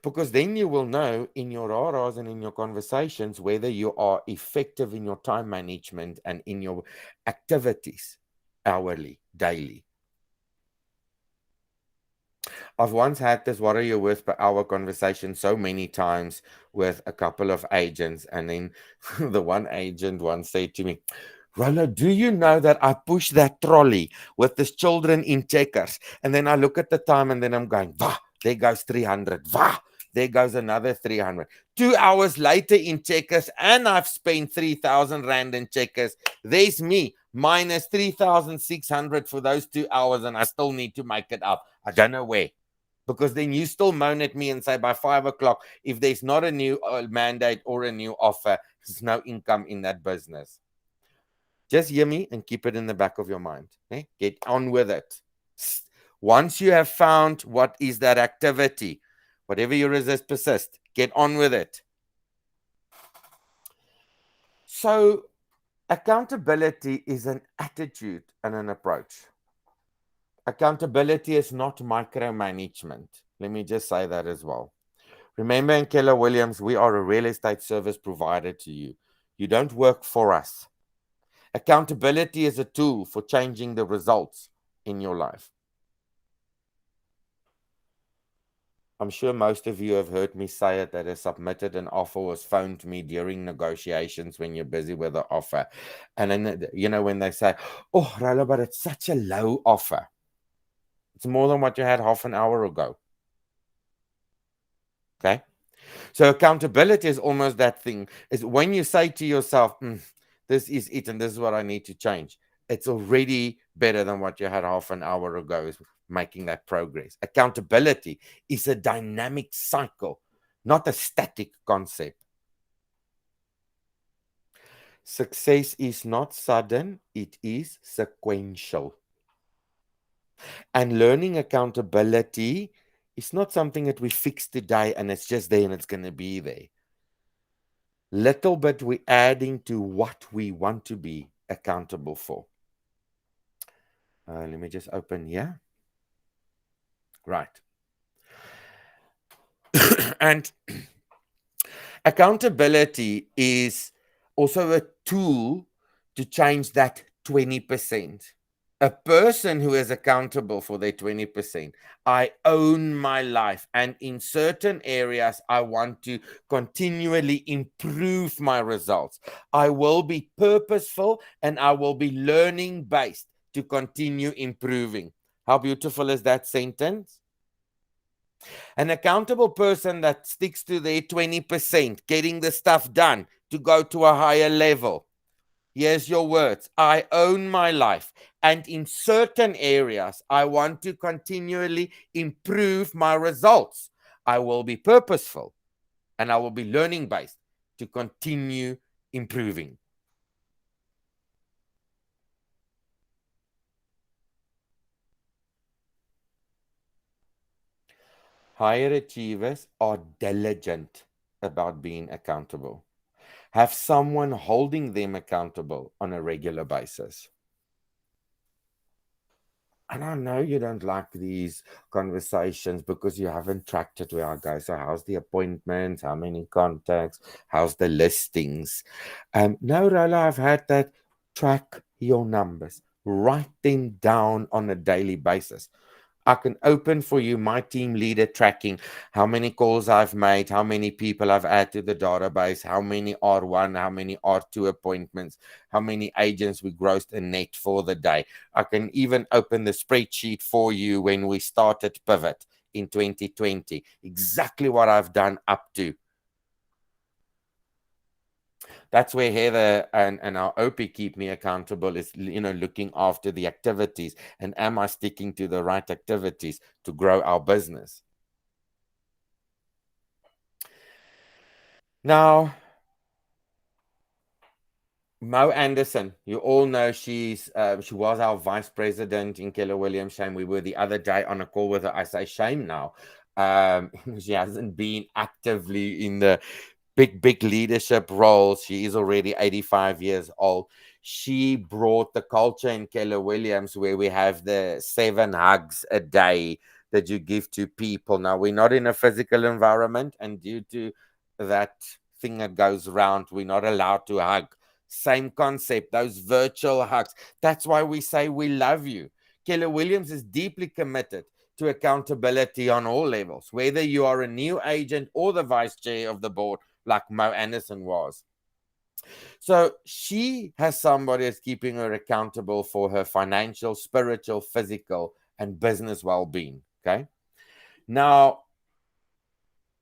Because then you will know in your RRs and in your conversations whether you are effective in your time management and in your activities, hourly, daily. I've once had this what are you worth per hour conversation so many times with a couple of agents, and then the one agent once said to me, Rolo, do you know that I push that trolley with the children in checkers? And then I look at the time and then I'm going, Wah, there goes 300. Wah, there goes another 300. 2 hours later in checkers, and I've spent 3,000 Rand in checkers. There's me, minus 3,600 for those 2 hours, and I still need to make it up. I don't know where. Because then you still moan at me and say by 5 o'clock, if there's not a new mandate or a new offer, there's no income in that business. Just hear me and keep it in the back of your mind. Okay? Get on with it. Once you have found what is that activity, whatever you resist, persist. Get on with it. So, accountability is an attitude and an approach. Accountability is not micromanagement. Let me just say that as well. Remember, in Keller Williams, we are a real estate service provider to you. You don't work for us. Accountability is a tool for changing the results in your life. I'm sure most of you have heard me say it, that a submitted an offer was phoned me during negotiations when you're busy with the offer. And then, you know, when they say, oh, Rolo, but it's such a low offer. It's more than what you had half an hour ago. Okay? So accountability is almost that thing. Is when you say to yourself, this is it and this is what I need to change. It's already better than what you had half an hour ago, is making that progress. Accountability is a dynamic cycle, not a static concept. Success is not sudden, it is sequential. And learning accountability is not something that we fix today and it's just there and it's going to be there. Little bit we're adding to what we want to be accountable for. Let me just open here. Right. And accountability is also a tool to change that 20%. A person who is accountable for their 20%. I own my life, and in certain areas, I want to continually improve my results. I will be purposeful and I will be learning based to continue improving. How beautiful is that sentence? An accountable person that sticks to their 20%, getting the stuff done to go to a higher level. Here's your words. I own my life, and in certain areas, I want to continually improve my results. I will be purposeful and I will be learning based to continue improving. Higher achievers are diligent about being accountable. Have someone holding them accountable on a regular basis. And I know you don't like these conversations because you haven't tracked it where I go. So how's the appointments? How many contacts? How's the listings? No, Rolo, I've had that. Track your numbers. Write them down on a daily basis. I can open for you my team leader tracking, how many calls I've made, how many people I've added to the database, how many R1, how many R2 appointments, how many agents we grossed a net for the day. I can even open the spreadsheet for you when we started Pivot in 2020, exactly what I've done up to. That's where Heather and our OP keep me accountable, is, you know, looking after the activities. And am I sticking to the right activities to grow our business? Now, Mo Anderson, you all know she was our vice president in Keller Williams. Shame we were the other day on a call with her. I say shame now. She hasn't been actively in the big leadership roles. She is already 85 years old. She brought the culture in Keller Williams where we have the 7 hugs a day, that you give to people. Now, we're not in a physical environment, and due to that thing that goes around, we're not allowed to hug. Same concept, those virtual hugs. That's why we say we love you. Keller Williams is deeply committed to accountability on all levels, whether you are a new agent or the vice chair of the board, like Mo Anderson was. So she has somebody that's keeping her accountable for her financial, spiritual, physical, and business well being. Okay. Now,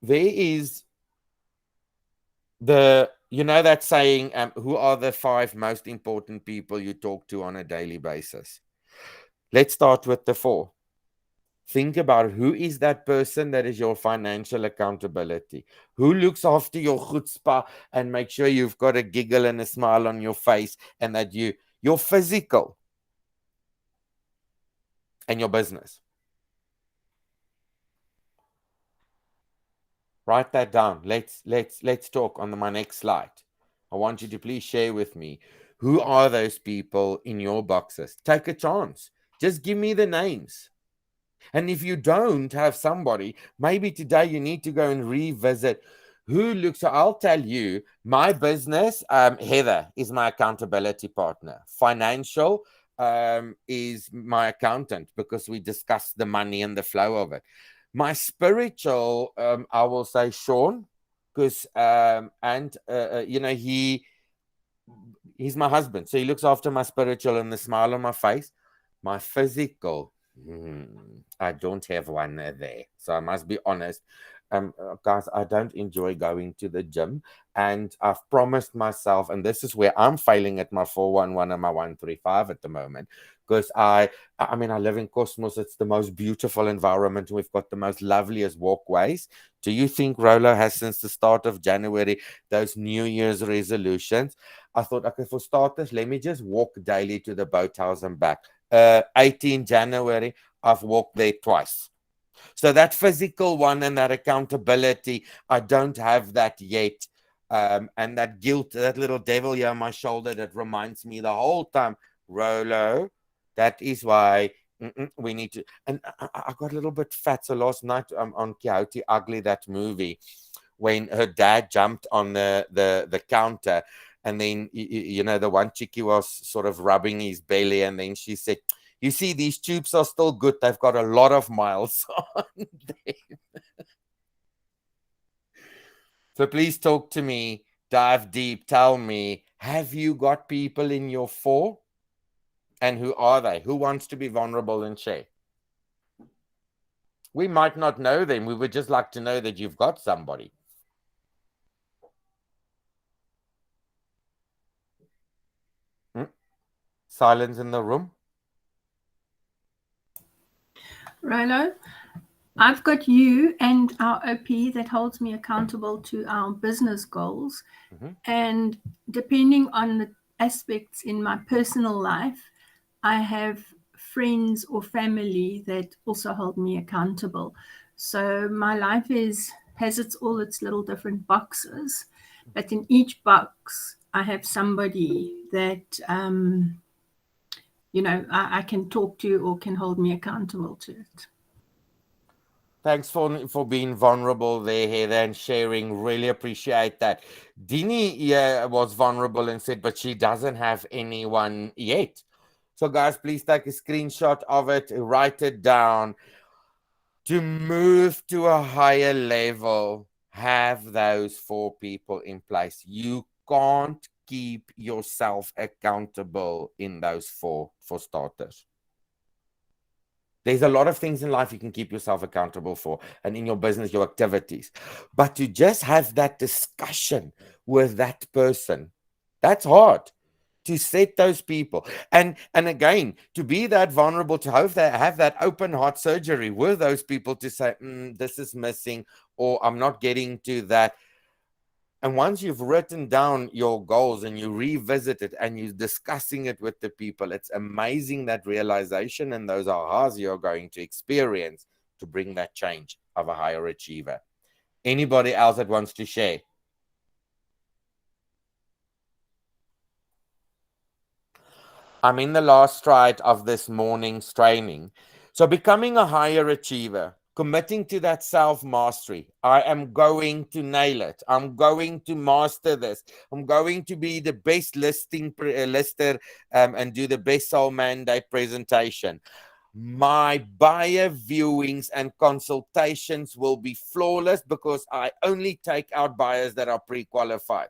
there is that saying, who are the 5 most important people you talk to on a daily basis? Let's start with the 4. Think about who is that person that is your financial accountability. Who looks after your chutzpah and make sure you've got a giggle and a smile on your face, and that your physical and your business. Write that down. Let's talk on my next slide. I want you to please share with me, who are those people in your boxes? Take a chance. Just give me the names. And if you don't have somebody, maybe today you need to go and revisit who looks. So I'll tell you, my business, Heather is my accountability partner. Financial is my accountant, because we discuss the money and the flow of it. My spiritual, I will say Sean, because he's my husband, so he looks after my spiritual and the smile on my face. My physical, I don't have one there, so I must be honest. Guys, I don't enjoy going to the gym, and I've promised myself, and this is where I'm failing at my 411 and my 135 at the moment, because I live in Cosmos. It's the most beautiful environment. We've got the most loveliest walkways. Do you think Rolo has, since the start of January, those New Year's resolutions? I thought, okay, for starters, let me just walk daily to the boathouse and back. 18 January, I've walked there twice. So that physical one and that accountability, I don't have that yet. And that guilt, that little devil here on my shoulder that reminds me the whole time, Rolo, that is why we need to. And I got a little bit fat. So last night on Quixote Ugly, that movie, when her dad jumped on the counter, and then, the one chickie was sort of rubbing his belly, and then she said, you see, these tubes are still good. They've got a lot of miles on them. So please talk to me, dive deep, tell me, have you got people in your 4? And who are they? Who wants to be vulnerable and share? We might not know them. We would just like to know that you've got somebody. Silence in the room. Rolo, I've got you and our OP that holds me accountable to our business goals. And depending on the aspects in my personal life, I have friends or family that also hold me accountable. So my life has all its little different boxes, but in each box I have somebody that I can talk to or can hold me accountable to it. Thanks for being vulnerable there, Heather, and sharing. Really appreciate that. Dini was vulnerable and said, but she doesn't have anyone yet. So guys, please take a screenshot of it, write it down. To move to a higher level, have those 4 people in place. You can't keep yourself accountable in those 4, for starters. There's a lot of things in life you can keep yourself accountable for, and in your business, your activities. But to just have that discussion with that person, that's hard. To set those people. And again, to be that vulnerable, to have that open heart surgery with those people to say, this is missing, or I'm not getting to that. And once you've written down your goals and you revisit it and you're discussing it with the people, it's amazing, that realization and those ahas you're going to experience to bring that change of a higher achiever. Anybody else that wants to share? I'm in the last stride of this morning's training. So becoming a higher achiever, committing to that self-mastery. I am going to nail it. I'm going to master this. I'm going to be the best lister and do the best soul mandate presentation. My buyer viewings and consultations will be flawless because I only take out buyers that are pre-qualified.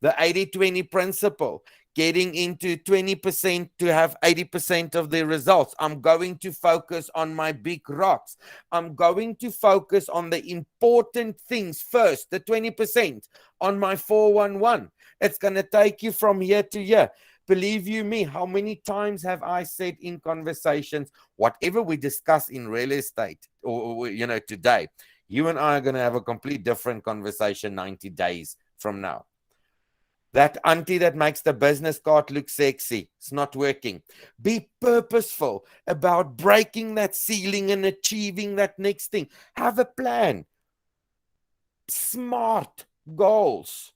The 80-20 principle, getting into 20% to have 80% of the results. I'm going to focus on my big rocks. I'm going to focus on the important things first, the 20% on my 411. It's going to take you from year to year. Believe you me, how many times have I said in conversations, whatever we discuss in real estate or today, you and I are going to have a complete different conversation 90 days from now. That auntie that makes the business card look sexy, it's not working. Be purposeful about breaking that ceiling and achieving that next thing. Have a plan. Smart goals.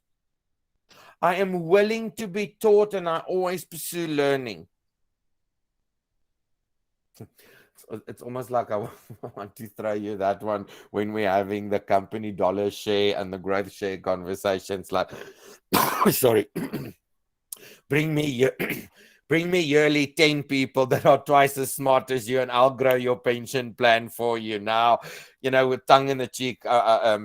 I am willing to be taught and I always pursue learning. It's almost like I want to throw you that one when we're having the company dollar share and the growth share conversations. Like, sorry, bring me yearly 10 people that are twice as smart as you, and I'll grow your pension plan for you. Now, with tongue in the cheek,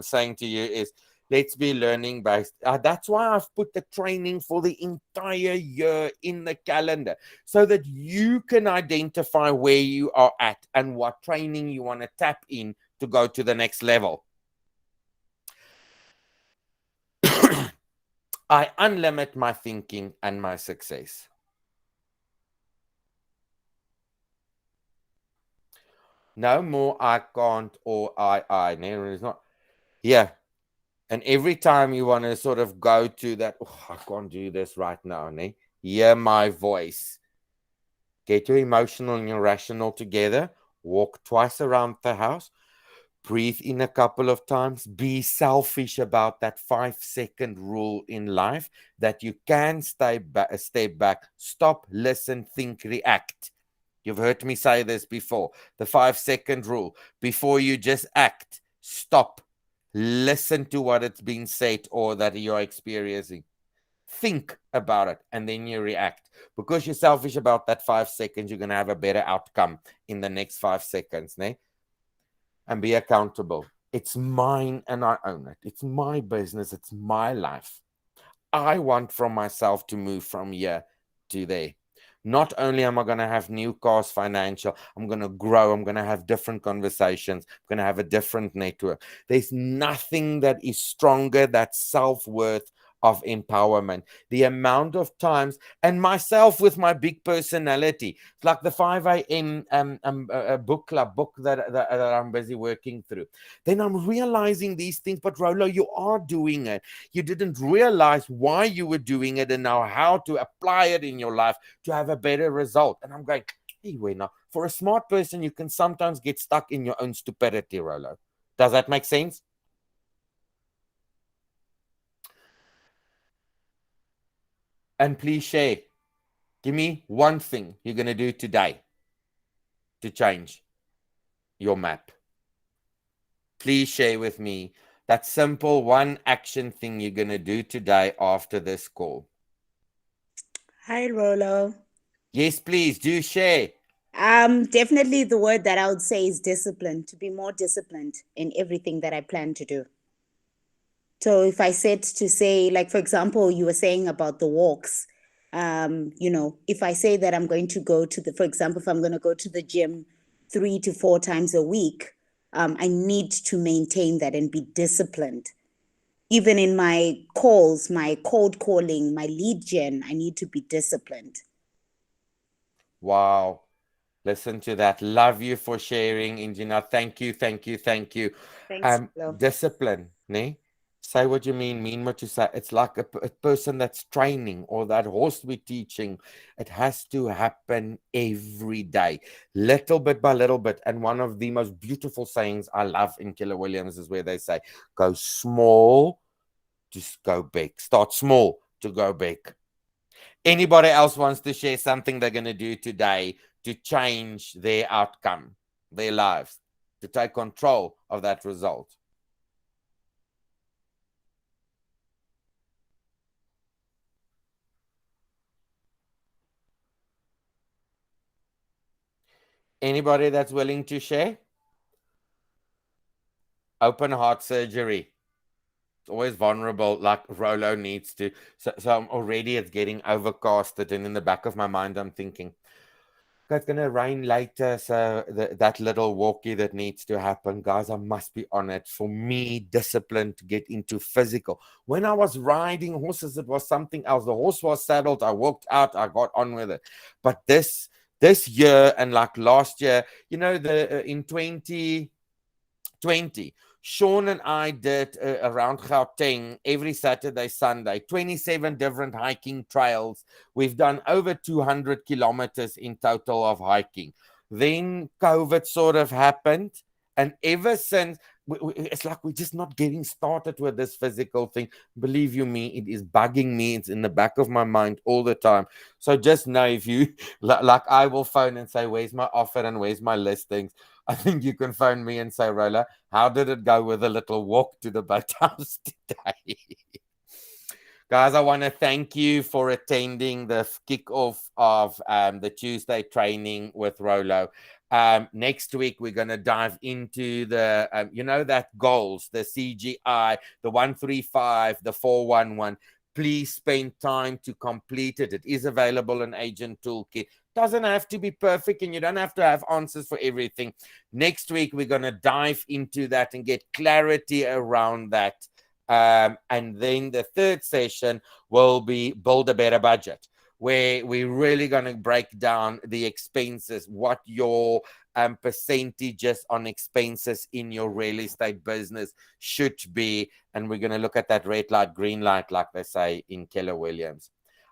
saying to you is, let's be learning based. That's why I've put the training for the entire year in the calendar so that you can identify where you are at and what training you want to tap in to go to the next level. I unlimit my thinking and my success. No more I can't or I. No, it's not. Yeah. And every time you want to sort of go to that, I can't do this right now, hear my voice. Get your emotional and your rational together. Walk twice around the house. Breathe in a couple of times. Be selfish about that 5-second rule in life that you can step back, stop, listen, think, react. You've heard me say this before. The 5-second rule. Before you just act, stop. Listen to what it's being said or that you're experiencing. Think about it and then you react. Because you're selfish about that 5 seconds, you're going to have a better outcome in the next 5 seconds. And be accountable. It's mine and I own it. It's my business. It's my life. I want from myself to move from here to there. Not only am I going to have new cars financial, I'm going to grow. I'm going to have different conversations. I'm going to have a different network. There's nothing that is stronger, that self-worth of empowerment. The amount of times, and myself with my big personality, it's like the 5 a.m. book club book that I'm busy working through. Then I'm realizing these things, but Rolo, you are doing it. You didn't realize why you were doing it and now how to apply it in your life to have a better result. And I'm going, hey, now, for a smart person, you can sometimes get stuck in your own stupidity, Rolo. Does that make sense? And please share. Give me one thing you're going to do today to change your map. Please share with me that simple one action thing you're going to do today after this call. Hi, Rolo. Yes, please do share. Definitely the word that I would say is discipline, to be more disciplined in everything that I plan to do. So if I said to say, like, for example, you were saying about the walks, if I say that I'm going to go to for example, if I'm going to go to the gym 3 to 4 times a week, I need to maintain that and be disciplined. Even in my calls, my cold calling, my lead gen, I need to be disciplined. Wow. Listen to that. Love you for sharing, Ingina. Thank you. Thanks, Discipline, Say what you mean what you say. It's like a person that's training or that horse we're teaching. It has to happen every day, little bit by little bit. And one of the most beautiful sayings I love in Keller Williams is where they say, go small, just go big. Start small to go big. Anybody else wants to share something they're going to do today to change their outcome, their lives, to take control of that result. Anybody that's willing to share? Open heart surgery. It's always vulnerable, like Rolo needs to. So I'm already, it's getting overcasted, and in the back of my mind, I'm thinking, it's going to rain later, so that little walkie that needs to happen, guys, I must be on it. For me, discipline to get into physical. When I was riding horses, it was something else. The horse was saddled, I walked out, I got on with it. But this year and like last year, you know, in 2020, Sean and I did around Gauteng every Saturday, Sunday, 27 different hiking trails. We've done over 200 kilometers in total of hiking. Then COVID sort of happened. And ever since, it's like we're just not getting started with this physical thing. Believe you me, it is bugging me. It's in the back of my mind all the time. So just know, if you, like I will phone and say, where's my offer and where's my listings? I think you can phone me and say, Rolo, how did it go with a little walk to the boathouse today? Guys, I want to thank you for attending the kickoff of the Tuesday training with Rolo. Next week, we're going to dive into the, that goals, the CGI, the 135, the 411. Please spend time to complete it. It is available in Agent Toolkit. Doesn't have to be perfect, and you don't have to have answers for everything. Next week, we're going to dive into that and get clarity around that. And then the third session will be build a better budget, where we're really going to break down the expenses, what your percentages on expenses in your real estate business should be. And we're going to look at that red light, green light, like they say in Keller Williams.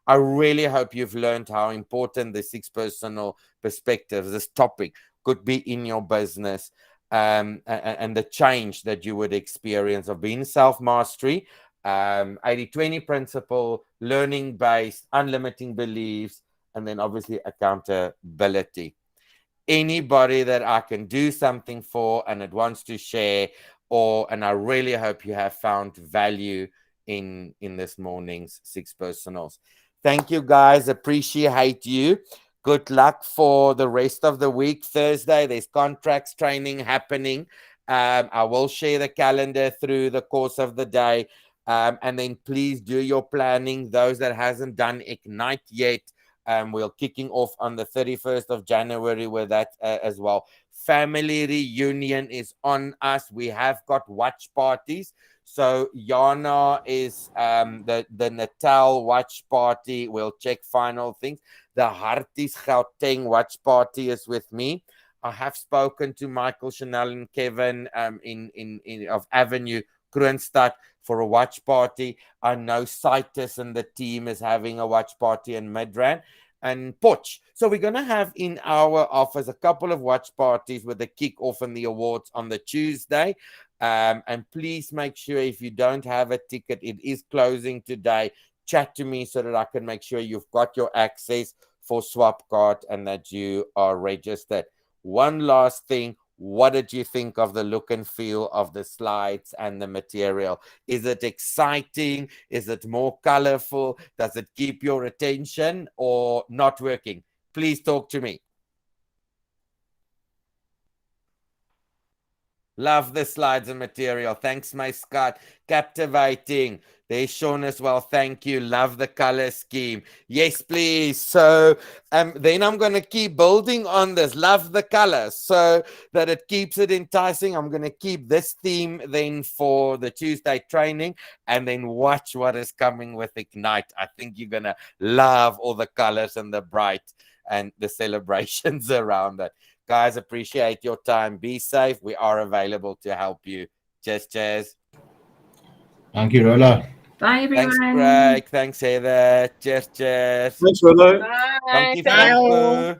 I really hope you've learned how important the 6 personal perspectives, this topic, could be in your business, and the change that you would experience of being self-mastery, 80-20 principle, learning-based, unlimiting beliefs, and then obviously accountability. Anybody that I can do something for and it wants to share, and I really hope you have found value in this morning's 6 personals. Thank you, guys. Appreciate you. Good luck for the rest of the week. Thursday, there's contracts training happening. I will share the calendar through the course of the day. And then please do your planning. Those that hasn't done Ignite yet, we're kicking off on the 31st of January with that as well. Family reunion is on us. We have got watch parties. So Yana is the Natal watch party. We'll check final things. The Harties Gauteng watch party is with me. I have spoken to Michael, Chanel, and Kevin in of Avenue Kroonstad for a watch party. I know Citus and the team is having a watch party in Midrand and Potch. So we're going to have in our office a couple of watch parties with the kickoff and the awards on the Tuesday. And please make sure, if you don't have a ticket, it is closing today. Chat to me so that I can make sure you've got your access for swap card and that you are registered. One last thing. What did you think of the look and feel of the slides and the material? Is it exciting? Is it more colorful? Does it keep your attention or not working? Please talk to me. Love the slides and material. Thanks, my Scott. Captivating. There's Sean as well. Thank you. Love the color scheme. Yes, please. So then I'm going to keep building on this. Love the colors so that it keeps it enticing. I'm going to keep this theme then for the Tuesday training and then watch what is coming with Ignite. I think you're going to love all the colors and the bright and the celebrations around it. Guys, appreciate your time. Be safe. We are available to help you. Cheers. Thank you, Rolo. Bye, everyone. Thanks, Craig. Thanks, Heather. Cheers. Thanks, Rolo. Bye. Dankie, Thanks. Franco.